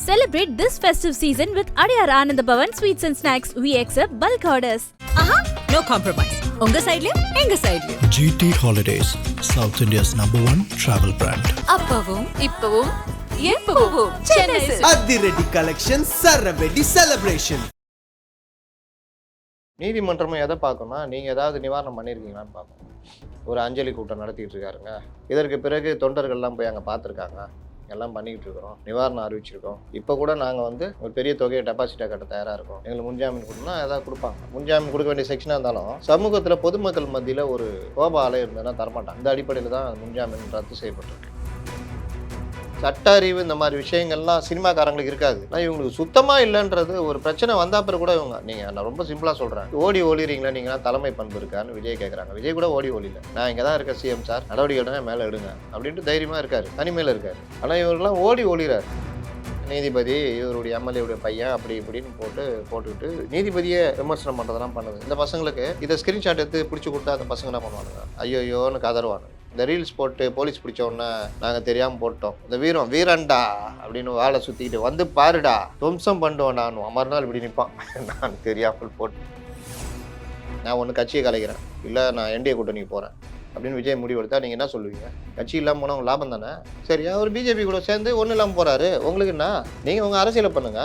Celebrate this festive season with Adiyar Anand Bhavan Sweets and Snacks. We accept bulk orders. No compromise. உங்க சைடுலயும் எங்க சைடுலயும். GT Holidays, South India's #1 travel brand. அப்பவும் இப்பவும் எப்பவும் சென்னை அதிரடி collection சரவெடி celebration. நீதிமன்றமும் எதை பார்க்கணும்னா நீங்கள் ஏதாவது நிவாரணம் பண்ணியிருக்கீங்களான்னு பார்க்கணும். ஒரு அஞ்சலி கூட்டம் நடத்திட்டு இருக்காருங்க. இதற்கு பிறகு தொண்டர்கள்லாம் போய் அங்கே பார்த்துருக்காங்க. எல்லாம் பண்ணிக்கிட்டு இருக்கிறோம், நிவாரணம் அறிவிச்சிருக்கோம். இப்போ கூட நாங்கள் வந்து ஒரு பெரிய தொகையை டெபாசிட்டாக கட்ட தயாராக இருக்கோம். எங்களுக்கு முன்ஜாமீன் கொடுத்தோம்னா ஏதாவது கொடுப்பாங்க. முன்ஜாமீன் கொடுக்க வேண்டிய செக்ஷனாக இருந்தாலும் சமூகத்தில் பொதுமக்கள் மத்தியில் ஒரு கோப அலை இருந்ததுன்னா தரமாட்டாங்க. இந்த அடிப்படையில் தான் முன்ஜாமீன் ரத்து செய்யப்பட்டிருக்கு. சட்ட அறிவு இந்த மாதிரி விஷயங்கள்லாம் சினிமாக்காரங்களுக்கு இருக்காது. ஆனால் இவங்களுக்கு சுத்தமாக இல்லைன்றது ஒரு பிரச்சனை வந்தால் பிறகு கூட இவங்க நான் ரொம்ப சிம்பிளாக சொல்கிறேன், ஓடி ஒளிறீங்களா நீங்களாம் தலைமை பண்பு இருக்கான்னு விஜய் கேட்குறாங்க. விஜய் கூட ஓடி ஒளியில, நான் இங்கே தான் இருக்கேன் சிஎம் சார், நடவடிக்கை எடுங்க மேலே எடுங்க அப்படின்ட்டு தைரியமாக இருக்காரு, தனிமையில் இருக்காரு. ஆனால் இவரெல்லாம் ஓடி ஒளிறாரு. நீதிபதி இவருடைய எம்எல்ஏவுடைய பையன் அப்படி இப்படின்னு போட்டுக்கிட்டு நீதிபதியை விமர்சனம் பண்ணுறதெல்லாம் பண்ணுது. இந்த பசங்களுக்கு இதை ஸ்க்ரீன்ஷாட் எடுத்து பிடிச்சி கொடுத்தா அந்த பசங்க என்ன பண்ணுவானுங்க, ஐயோயோன்னு கதறுவானுங்க. இந்த ரீல்ஸ் போட்டு போலீஸ் பிடிச்ச உடனே நாங்கள் தெரியாமல் போட்டோம், இந்த வீரன்டா அப்படின்னு வாழை சுற்றிக்கிட்டு வந்து பாருடா துவம்சம் பண்ணுவோம் நான் மறுநாள் இப்படி நிற்பான், நான் தெரியாமல் போட்டு நான் ஒன்று கட்சியை கலைக்கிறேன், இல்லை நான் என்டிஏ கூட்டணிக்கு போகிறேன் அப்படின்னு விஜய் முடிவெடுத்தா நீங்கள் என்ன சொல்லுவீங்க? கட்சி இல்லாமல் போனால் உங்கள் லாபம் தானே. சரியா, அவர் பிஜேபி கூட சேர்ந்து ஒன்றும் இல்லாமல் போகிறாரு, உங்களுக்கு என்ன? நீங்கள் உங்கள் அரசியலை பண்ணுங்க.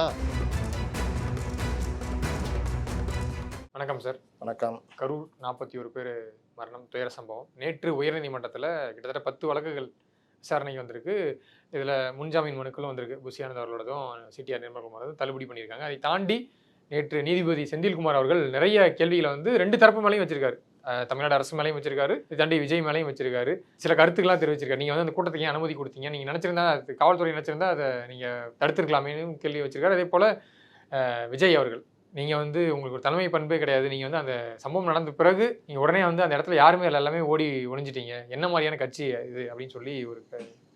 வணக்கம் சார். வணக்கம். கரூர் 41 பேர் மரணம் துயர சம்பவம். நேற்று உயர்நீதிமன்றத்தில் கிட்டத்தட்ட 10 வழக்குகள் விசாரணைக்கு வந்திருக்கு. இதில் முன்ஜாமீன் மனுக்களும் வந்திருக்கு. புஷியானந்த் அவர்களோடதும் சிடிஆர் நிர்மல்குமாரதும் தள்ளுபடி பண்ணியிருக்காங்க. அதை தாண்டி நேற்று நீதிபதி செந்தில்குமார் அவர்கள் நிறைய கேள்விகளை வந்து 2 தரப்பு மேலேயும் வச்சிருக்காரு. தமிழ்நாடு அரசு மேலேயும் வச்சிருக்காரு, இதை தாண்டி விஜய் மேலேயும் வச்சிருக்காரு. சில கருத்துக்கெல்லாம் தெரிவிச்சிருக்காரு. நீங்கள் வந்து அந்த கூட்டத்துக்கு ஏன் அனுமதி கொடுத்தீங்க, நீங்கள் நினச்சிருந்தா காவல்துறை நினச்சிருந்தா அதை நீங்கள் தடுத்துருக்கலாமேன்னு கேள்வி வச்சிருக்காரு. அதே போல் விஜய் அவர்கள், நீங்கள் வந்து உங்களுக்கு ஒரு தலைமை பண்பே கிடையாது, நீங்கள் வந்து அந்த சம்பவம் நடந்த பிறகு நீங்கள் உடனே வந்து அந்த இடத்துல யாருமே எல்லாமே ஓடி ஒளிஞ்சிட்டீங்க, என்ன மாதிரியான கட்சி இது அப்படின்னு சொல்லி ஒரு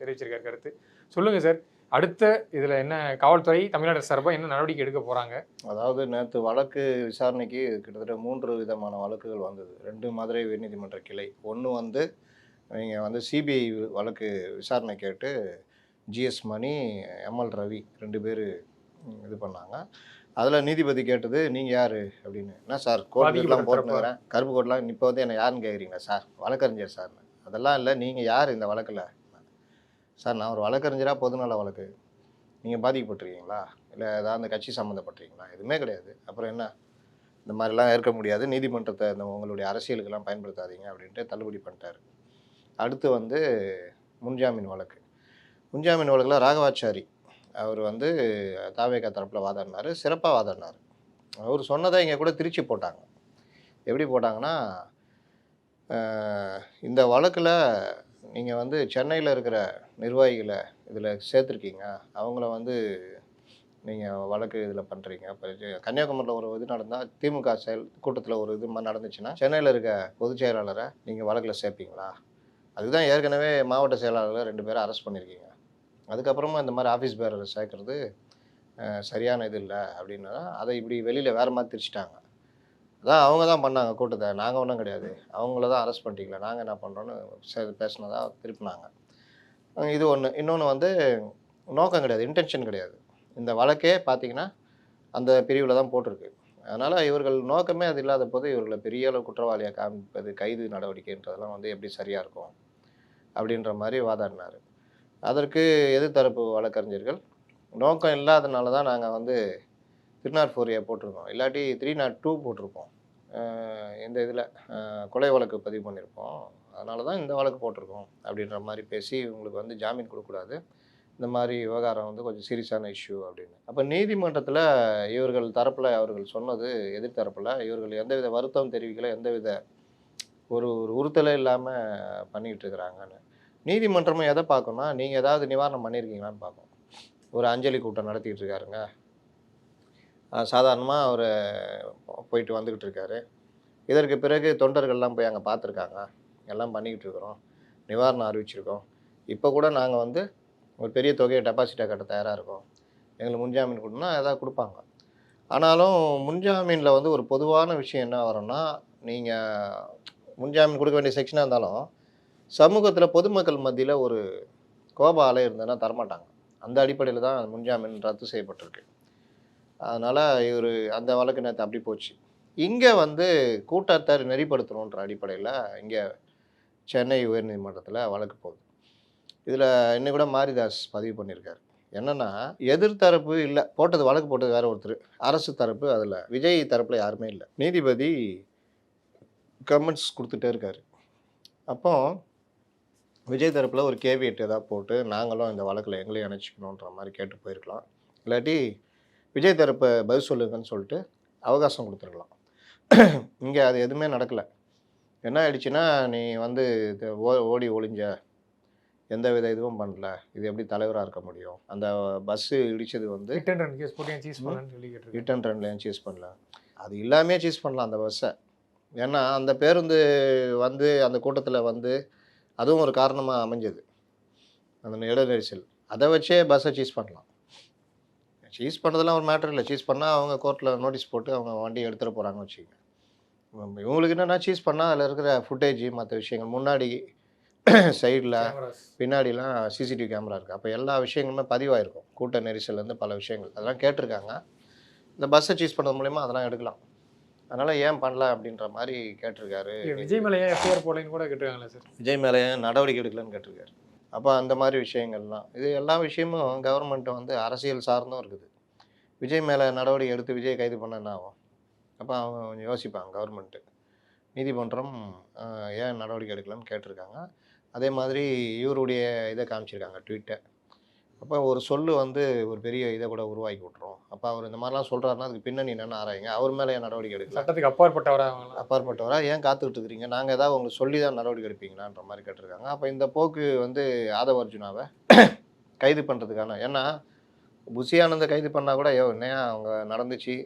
தெரிவிச்சிருக்காரு கருத்து. சொல்லுங்கள் சார், அடுத்த இதில் என்ன காவல்துறை தமிழ்நாடு சார்பாக என்ன நடவடிக்கை எடுக்க போகிறாங்க? அதாவது நேற்று வழக்கு விசாரணைக்கு கிட்டத்தட்ட 3 விதமான வழக்குகள் வந்தது. 2 மதுரை உயர்நீதிமன்ற கிளை, ஒன்று வந்து நீங்கள் வந்து சிபிஐ வழக்கு விசாரணை கேட்டு ஜிஎஸ் மணி, எம்எல் ரவி 2 பேர் இது பண்ணாங்க. அதில் நீதிபதி கேட்டது நீங்கள் யார் அப்படின்னு. என்ன சார் கோர்ட்டுலாம் போட்டுக்கிறேன், கருப்பு கோட்லாம் இப்போ வந்து என்ன யாருன்னு கேட்குறீங்களா சார், வழக்கறிஞர் சார். அதெல்லாம் இல்லை, நீங்கள் யார் இந்த வழக்கில்? சார் நான் ஒரு வழக்கறிஞராக பொதுநல வழக்கு, நீங்கள் பாதிக்கப்பட்டிருக்கீங்களா, இல்லை ஏதாவது அந்த கட்சி சம்மந்தப்பட்டிருக்கீங்களா? எதுவுமே கிடையாது. அப்புறம் என்ன, இந்த மாதிரிலாம் ஏற்க முடியாது, நீதிமன்றத்தை இந்த உங்களுடைய அரசியலுக்கெல்லாம் பயன்படுத்தாதீங்க அப்படின்ட்டு தள்ளுபடி பண்ணிட்டார். அடுத்து வந்து முன்ஜாமீன் வழக்கு. முன்ஜாமீன் வழக்கில் ராகவாச்சாரி அவர் வந்து தாவேகா தரப்பில் வாதாடினார், சிறப்பாக வாதாடினார். அவர் சொன்னதை இங்கே கூட திருச்சி போட்டாங்க. எப்படி போட்டாங்கன்னா, இந்த வழக்கில் நீங்கள் வந்து சென்னையில் இருக்கிற நிர்வாகிகளை இதில் சேர்த்துருக்கீங்க, அவங்கள வந்து நீங்கள் வழக்கு இதில் பண்ணுறீங்க. இப்போ கன்னியாகுமரியில் ஒரு இது நடந்தால் திமுக கூட்டத்தில் ஒரு இது மாதிரி நடந்துச்சுன்னா சென்னையில் இருக்க பொதுச் செயலாளரை நீங்கள் வழக்கில் சேர்ப்பீங்களா? அதுதான் ஏற்கனவே மாவட்ட செயலாளர்களை 2 பேரை அரெஸ்ட் பண்ணியிருக்கீங்க. அதுக்கப்புறமா இந்த மாதிரி ஆஃபீஸ் பேரரை சேர்க்குறது சரியான இது இல்லை அப்படின்னா அதை இப்படி வெளியில் வேறு மாதிரி திரிச்சிட்டாங்க. அதான் அவங்க தான் பண்ணாங்க கூட்டத்தை, நாங்கள் ஒன்றும் கிடையாது, அவங்கள தான் அரெஸ்ட் பண்ணிட்டீங்களா, நாங்கள் என்ன பண்ணுறோன்னு பேசினதா திருப்பினாங்க. இது ஒன்று. இன்னொன்று வந்து நோக்கம் கிடையாது, இன்டென்ஷன் கிடையாது. இந்த வழக்கே பார்த்திங்கன்னா அந்த பிரிவில் தான் போட்டிருக்கு. அதனால் இவர்கள் நோக்கமே அது இல்லாத போது இவர்களை பெரிய அளவு குற்றவாளியாக காமிப்பது, கைது நடவடிக்கைன்றதெல்லாம் வந்து எப்படி சரியாக இருக்கும் அப்படின்ற மாதிரி வாதாடினார். அதற்கு எதிர்த்தரப்பு வழக்கறிஞர்கள் நோக்கம் இல்லாதனால தான் நாங்கள் வந்து 304A போட்டிருக்கோம், இல்லாட்டி 302 போட்டிருப்போம், இந்த இதில் கொலை வழக்கு பதிவு பண்ணியிருப்போம், அதனால தான் இந்த வழக்கு போட்டிருக்கோம் அப்படின்ற மாதிரி பேசி இவங்களுக்கு வந்து ஜாமீன் கொடுக்கக்கூடாது, இந்த மாதிரி விவகாரம் வந்து கொஞ்சம் சீரியஸான இஷ்யூ அப்படின்னு. அப்போ நீதிமன்றத்தில் இவர்கள் தரப்பில் அவர்கள் சொன்னது, எதிர்த்தரப்பில் இவர்கள் எந்தவித வருத்தம் தெரிவிக்கலை, எந்தவித ஒரு உறுத்தலே இல்லாமல் பண்ணிக்கிட்டு இருக்கிறாங்கன்னு. நீதிமன்றமும் எதை பார்க்கணும்னா, நீங்கள் ஏதாவது நிவாரணம் பண்ணியிருக்கீங்களான்னு பார்க்கணும். ஒரு அஞ்சலி கூட்டம் நடத்திக்கிட்டு இருக்காருங்க, சாதாரணமாக அவர் போயிட்டு வந்துக்கிட்டு இருக்காரு. இதற்கு பிறகு தொண்டர்கள்லாம் போய் அங்கே பார்த்துருக்காங்க, எல்லாம் பண்ணிக்கிட்டு இருக்கிறோம், நிவாரணம் அறிவிச்சிருக்கோம். இப்போ கூட நாங்கள் வந்து ஒரு பெரிய தொகையை டெபாசிட்டாக கட்ட தயாராக இருக்கோம், எங்களுக்கு முன்ஜாமீன் கொடுத்தோம்னா ஏதாவது கொடுப்பாங்க. ஆனாலும் முன்ஜாமீனில் வந்து ஒரு பொதுவான விஷயம் என்ன வரும்னா, நீங்கள் முன்ஜாமீன் கொடுக்க வேண்டிய செக்ஷனாக இருந்தாலும் சமூகத்தில் பொதுமக்கள் மத்தியில் ஒரு கோப அலை இருந்ததுன்னா தரமாட்டாங்க. அந்த அடிப்படையில் தான் முன்ஜாமீன் ரத்து செய்யப்பட்டிருக்கு. அதனால் இவர் அந்த வழக்கு நேற்று அப்படி போச்சு. இங்கே வந்து கூட்டத்தை நெறிப்படுத்தணுன்ற அடிப்படையில் இங்கே சென்னை உயர்நீதிமன்றத்தில் வழக்கு போகுது. இதில் இன்னும் கூட மாரிதாஸ் பதிவு பண்ணியிருக்காரு. என்னென்னா, எதிர்த்தரப்பு இல்லை, வழக்கு போட்டது வேற ஒருத்தர், அரசு தரப்பு, அதில் விஜய் தரப்பில் யாருமே இல்லை. நீதிபதி கமெண்ட்ஸ் கொடுத்துட்டே இருக்காரு. அப்போ விஜய் தரப்பில் ஒரு கேவியட் ஏதாவது போட்டு நாங்களும் இந்த வழக்கில் எங்களையும் இணைச்சிக்கணுன்ற மாதிரி கேட்டு போயிருக்கலாம். இல்லாட்டி விஜய் தரப்பை பதில் சொல்லுங்கன்னு சொல்லிட்டு அவகாசம் கொடுத்துருக்கலாம். இங்கே அது எதுவுமே நடக்கலை. என்ன ஆயிடுச்சுன்னா, நீ வந்து ஓடி ஒளிஞ்ச, எந்த வித இதுவும் பண்ணல, இது எப்படி தலைவராக இருக்க முடியும், அந்த பஸ்ஸு இடித்தது வந்து ஹிட் அண்ட் ரன் கேஸ் போட்டு ஏன் சீஸ் பண்ணலன்னு சொல்லி கேட்டிருக்காரு. ஹிட் அண்ட் ரன்ல ஏன் சீஸ் பண்ணல, அது இல்லாமே சீஸ் பண்ணலாம் அந்த பஸ்ஸை. ஏன்னா அந்த பேருந்து வந்து அந்த கூட்டத்தில் வந்து அதுவும் ஒரு காரணமாக அமைஞ்சது, அந்த இட நெரிசல். அதை வச்சே பஸ்ஸை சீஸ் பண்ணலாம். சீஸ் பண்ணுறதுலாம் ஒரு மேட்டர் இல்லை. சீஸ் பண்ணால் அவங்க கோர்ட்டில் நோட்டீஸ் போட்டு அவங்க வண்டி எடுத்துகிட்டு போகிறாங்கன்னு வச்சுக்கோங்க. இவங்களுக்கு என்னென்னா, சீஸ் பண்ணால் அதில் இருக்கிற ஃபுட்டேஜ், மற்ற விஷயங்கள், முன்னாடி சைடில் பின்னாடிலாம் சிசிடிவி கேமரா இருக்குது. அப்போ எல்லா விஷயங்களுமே பதிவாயிருக்கும். கூட்ட நெரிசல்லேருந்து பல விஷயங்கள் அதெல்லாம் கேட்டிருக்காங்க. இந்த பஸ்ஸை சீஸ் பண்ணுறது மூலிமா அதெல்லாம் எடுக்கலாம். அதனால் ஏன் பண்ணல அப்படின்ற மாதிரி கேட்டிருக்காரு. விஜய் மேலே ஏன் எஃப்ஐஆர் போடலைன்னு கூட கேட்டிருக்காங்களே சார். விஜய் மேலே ஏன் நடவடிக்கை எடுக்கலன்னு கேட்டிருக்காரு. அப்போ அந்த மாதிரி விஷயங்கள்லாம், இது எல்லா விஷயமும் கவர்மெண்ட் வந்து அரசியல் சார்ந்தும் இருக்குது. விஜய் மேலே நடவடிக்கை எடுத்து விஜய் கைது பண்ண என்ன ஆகும்? அப்போ அவங்க கொஞ்சம் யோசிப்பாங்க கவர்மெண்ட்டு. நீதிமன்றம் ஏன் நடவடிக்கை எடுக்கலன்னு கேட்டிருக்காங்க. அதே மாதிரி இவருடைய இதை காமிச்சிருக்காங்க, ட்வீட்டை. அப்போ ஒரு சொல்லு வந்து ஒரு பெரிய இதை கூட உருவாக்கி விட்றோம். அப்போ அவர் இந்த மாதிரிலாம் சொல்கிறாருன்னா அதுக்கு பின்னணி என்னென்னு ஆராயுங்க. அவர் மேலே ஏன் நடவடிக்கை எடுக்கல? சட்டத்துக்கு அப்பாற்பட்டவரா ஏன் காத்துக்கிட்டு இருக்கிறீங்க? நாங்கள் ஏதாவது உங்களுக்கு சொல்லி தான் நடவடிக்கை எடுப்பீங்களான்ற மாதிரி கேட்டிருக்காங்க. அப்போ இந்த போக்கு வந்து ஆதவ அர்ஜுனாவை கைது பண்ணுறதுக்கான, ஏன்னா புஷி ஆனந்தை கைது பண்ணால் கூட என்னையா அவங்க நடந்துச்சு,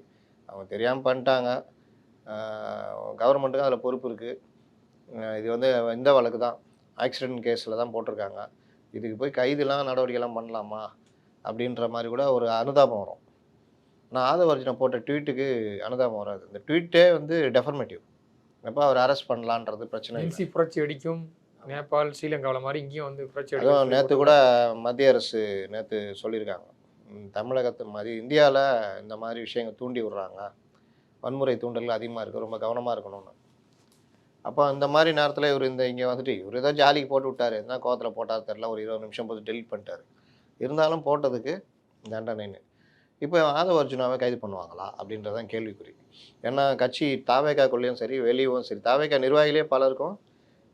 அவங்க தெரியாமல் பண்ணிட்டாங்க, கவர்மெண்ட்டுக்கு அதில் பொறுப்பு இருக்குது, இது வந்து இந்த வழக்கு தான், ஆக்சிடென்ட் கேஸில் தான் போட்டிருக்காங்க, இதுக்கு போய் கைதுலாம் நடவடிக்கைலாம் பண்ணலாமா அப்படின்ற மாதிரி கூட ஒரு அனுதாபம் வரும். நான் ஆதவ அர்ஜுனா போட்ட ட்வீட்டுக்கு அனுதாபம் வராது. இந்த ட்வீட்டே வந்து டெஃபர்மேட்டிவ். அப்போ அவர் அரெஸ்ட் பண்ணலான்றது பிரச்சனை இல்லை. புரட்சி அடிக்கும் நேபாள், ஸ்ரீலங்காவில் மாதிரி இங்கேயும் வந்து புரட்சி அடிக்கும். அதுவும் நேற்று கூட மத்திய அரசு நேற்று சொல்லியிருக்காங்க, தமிழகத்து மாதிரி இந்தியாவில் இந்த மாதிரி விஷயங்கள் தூண்டி விடுறாங்க, வன்முறை தூண்டல் அதிகமாக இருக்குது, ரொம்ப கவனமாக இருக்கணும்னு. அப்போ இந்த மாதிரி நேரத்தில் இவர் இங்கே வந்துட்டு இவர் ஏதோ ஜாலிக்கு போட்டு விட்டார், என்ன கோவத்தில் போட்டார் தெரில, ஒரு 20 நிமிஷம் போட்டு டெலிட் பண்ணிட்டார். இருந்தாலும் போட்டதுக்கு தண்டனைன்னு. இப்போ ஆதவ அர்ஜுனாவை கைது பண்ணுவாங்களா அப்படின்றதான் கேள்விக்குறி. ஏன்னா கட்சி தாவேக்காக்குள்ளேயும் சரி வெளியவும் சரி, தாவேக்கா நிர்வாகிகளே பலருக்கும்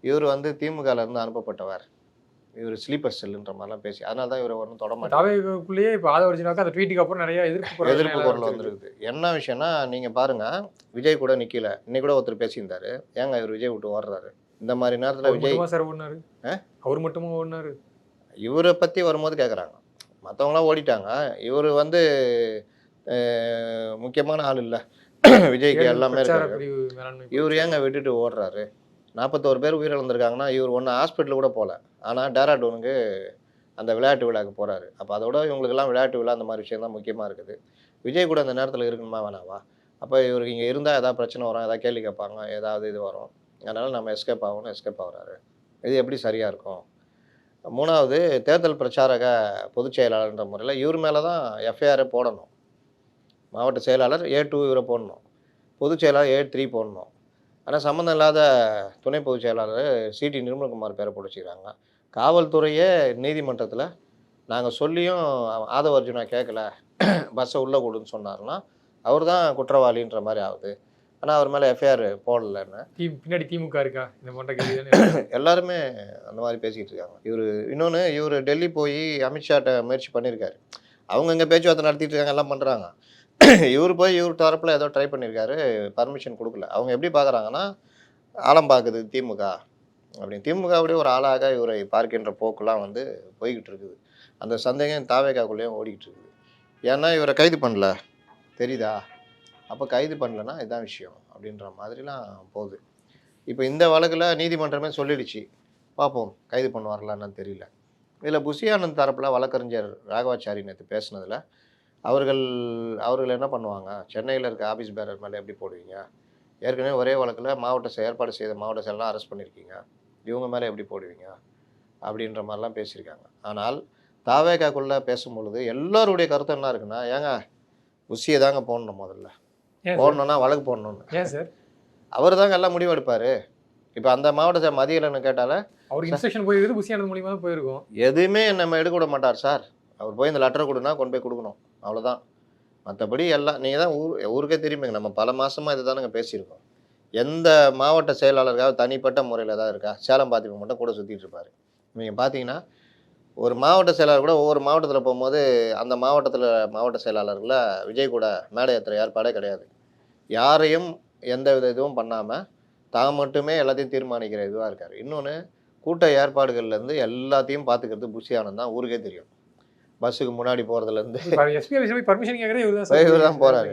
இவர் வந்து திமுகலேருந்து அனுப்பப்பட்டவர், இவர் ஸ்லீப்பர் செல்லுன்ற மாதிரிலாம் பேசி, அதனால தான் இவர் ஒன்றும் தொடமாட்டார். தாவேக்காக்குள்ளேயே இப்போ ஆதவ அர்ஜுனாவுக்கு அந்த ட்வீட்டுக்கு அப்புறம் நிறைய எதிர்ப்பு குரல் வந்துருக்குது. என்ன விஷயம்னா, நீங்கள் பாருங்கள், விஜய் கூட நிற்கல. இன்னைக்கு கூட ஒருத்தர் பேசியிருந்தாரு, ஏங்க இவர் விஜய் விட்டு ஓடுறாரு. இந்த மாதிரி நேரத்தில் விஜய் சார் ஓடினாரு, அவர் மட்டுமா ஓடினாரு? இவரை பற்றி வரும்போது கேட்குறாங்க, மற்றவங்களாம் ஓடிட்டாங்க, இவர் வந்து முக்கியமான ஆள் இல்லை, விஜய்க்கு எல்லாமே இருக்காரு, இவர் ஏங்க விட்டுட்டு ஓடுறாரு? 41 பேர் உயிரிழந்திருக்காங்கன்னா இவர் ஒன்று ஹாஸ்பிட்டல் கூட போகல, ஆனால் டேராடூனுக்கு அந்த விளையாட்டு விழாவுக்கு போகிறாரு. அப்போ அதோட இவங்களுக்கெல்லாம் விளையாட்டு விழா அந்த மாதிரி விஷயம் தான் முக்கியமாக இருக்குது. விஜய் கூட அந்த நேரத்தில் இருக்கணுமா வேணாவா? அப்போ இவருக்கு இங்கே இருந்தால் ஏதாவது பிரச்சனை வரும், ஏதாவது கேள்வி கேட்பாங்க, ஏதாவது இது வரும், அதனால் நம்ம எஸ்கேப் ஆகுறாரு. இது எப்படி சரியாக இருக்கும்? 3வது, தேர்தல் பிரச்சாரக பொதுச் செயலாளர்ன்ற முறையில் இவர் மேலே தான் எஃப்ஐஆரை போடணும். மாவட்ட செயலாளர் A2 இவரை போடணும், பொதுச் செயலாளர் A3 போடணும். ஆனால் சம்மந்தம் இல்லாத துணை பொதுச் செயலாளர் சிடி நிர்மல்குமார் பேரை போட்டு வச்சுக்கிறாங்க. காவல்துறையே நீதிமன்றத்தில் நாங்கள் சொல்லியும் ஆதவ அர்ஜுனா கேட்கல, பஸ்ஸை உள்ளே கொடுன்னு சொன்னார்னா அவர் தான் குற்றவாளின்ற மாதிரி ஆகுது. ஆனால் அவர் மேலே எஃப்ஐஆர் போடலைன்னு பின்னாடி திமுக இருக்கா இந்த மாதிரி எல்லாருமே அந்த மாதிரி பேசிக்கிட்டு இருக்காங்க. இவர் டெல்லி போய் அமித்ஷாட்ட முயற்சி பண்ணியிருக்காரு, அவங்க இங்கே பேச்சுவார்த்தை நடத்திட்டு இருக்காங்க, எல்லாம் பண்ணுறாங்க. இவர் போய் இவர் தரப்பில் ஏதோ ட்ரை பண்ணியிருக்காரு, பர்மிஷன் கொடுக்கல. அவங்க எப்படி பார்க்குறாங்கன்னா, ஆழம் பார்க்குது திமுக அப்படின்னு. திமுகவுடைய ஒரு ஆளாக இவரை பார்க்கின்ற போக்குலாம் வந்து போய்கிட்டு இருக்குது. அந்த சந்தேகம் தாவேக்காக்குள்ளேயும் ஓடிக்கிட்டு இருக்குது. ஏன்னா இவரை கைது பண்ணல தெரியுதா, அப்போ கைது பண்ணலன்னா இதுதான் விஷயம் அப்படின்ற மாதிரிலாம் போகுது. இப்போ இந்த வழக்கில் நீதிமன்றமே சொல்லிடுச்சு, பார்ப்போம் கைது பண்ணுவார்களான்னு தெரியல. இதில் புஷி ஆனந்த் தரப்பில் வழக்கறிஞர் ராகவாச்சாரி நேற்று பேசுனதில் அவர்கள் என்ன பண்ணுவாங்க, சென்னையில் இருக்க ஆஃபீஸ் பேரர் மேலே எப்படி போடுவீங்க, ஏற்கனவே ஒரே வழக்கில் ஏற்பாடு செய்த மாவட்ட செயலாம் அரெஸ்ட் பண்ணியிருக்கீங்க, இவங்க மேலே எப்படி போடுவீங்க அப்படின்ற மாதிரிலாம் பேசியிருக்காங்க. ஆனால் தாவேக்காக்குள்ளே பேசும்பொழுது எல்லாருடைய கருத்து என்ன இருக்குன்னா, ஏங்க புஷியை தாங்க போடணும் முதல்ல, போடணுன்னா வழக்கு போடணும்னு. ஏன் சார் அவர் தாங்க எல்லாம் முடிவு எடுப்பார். இப்போ அந்த மாவட்ட மதியலன்னு கேட்டால அவருக்கு இன்ஸ்ட்ரக்ஷன் போயிருக்குது, புஷியானது மூலியமாக தான் போயிருக்கும். எதுவுமே நம்ம எடுக்க விட மாட்டார் சார். அவர் போய் இந்த லெட்டரை கொடுனா கொண்டு போய் கொடுக்கணும், அவ்வளோதான். மற்றபடி எல்லாம் நீங்கள் தான் ஊருக்கே தெரியுமேங்க, நம்ம பல மாதமாக இதை தானுங்க பேசியிருக்கோம். எந்த மாவட்ட செயலாளருக்காக தனிப்பட்ட முறையில் தான் இருக்கா? சேலம் பார்த்திபன் மட்டும் கூட சுற்றிட்டு இருப்பார். நீங்கள் பார்த்தீங்கன்னா ஒரு மாவட்ட செயலாளர் கூட ஒவ்வொரு மாவட்டத்தில் போகும்போது அந்த மாவட்ட செயலாளர்களை விஜய் கூட மேடை ஏற்றுற ஏற்பாடே கிடையாது. யாரையும் எந்த வித இதுவும் பண்ணாமல் தான் மட்டுமே எல்லாத்தையும் தீர்மானிக்கிற இதுவாக இருக்கார். இன்னொன்று, கூட்ட ஏற்பாடுகள்லேருந்து எல்லாத்தையும் பார்த்துக்கிறது புஷி ஆனந்த் தான், ஊருக்கே தெரியும். பஸ்ஸுக்கு முன்னாடி போகிறதுலேருந்து பர்மிஷன் கேட்குறே இவர் தான் போகிறாரு.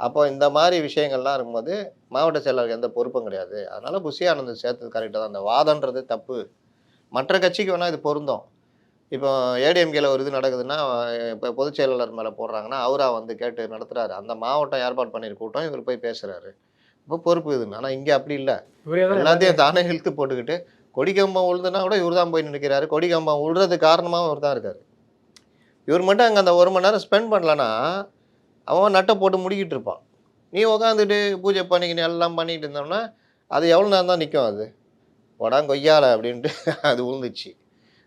அப்போ இந்த மாதிரி விஷயங்கள்லாம் இருக்கும்போது மாவட்ட செயலாளருக்கு எந்த பொறுப்பும் கிடையாது. அதனால் புஷி ஆனந்த் சேர்த்தது கரெக்டாக தான். அந்த வாதன்றது தப்பு. மற்ற கட்சிக்கு வேணால் இது பொருந்தும். இப்போ ஏடிஎம்கேல ஒரு இது நடக்குதுன்னா, இப்போ பொதுச் செயலாளர் மேலே போடுறாங்கன்னா அவராக வந்து கேட்டு நடத்துகிறாரு. அந்த மாவட்டம் ஏற்பாடு பண்ணியிருக்க கூட்டம் இவர் போய் பேசுகிறாரு, இப்போ பொறுப்பு இதுன்னு. ஆனால் இங்கே அப்படி இல்லை. எல்லாத்தையும் தானே இழுத்து போட்டுக்கிட்டு கொடிக்கம்பம் உழுதுனா கூட இவர் தான் போய் நிற்கிறாரு. கொடிக்கம்பம் உழுறது காரணமாகவும் இவர் தான் இருக்கார். இவர் மட்டும் அங்கே அந்த 1 மணி நேரம் ஸ்பெண்ட் பண்ணலன்னா அவன் நட்டை போட்டு முடிக்கிட்டு இருப்பான். நீ உட்காந்துட்டு பூஜை பண்ணிக்கின்னு எல்லாம் பண்ணிக்கிட்டு இருந்தோம்னா அது எவ்வளோ நேரம் தான் நிற்கும்? அது உடா கொய்யால அப்படின்ட்டு அது விழுந்துச்சு.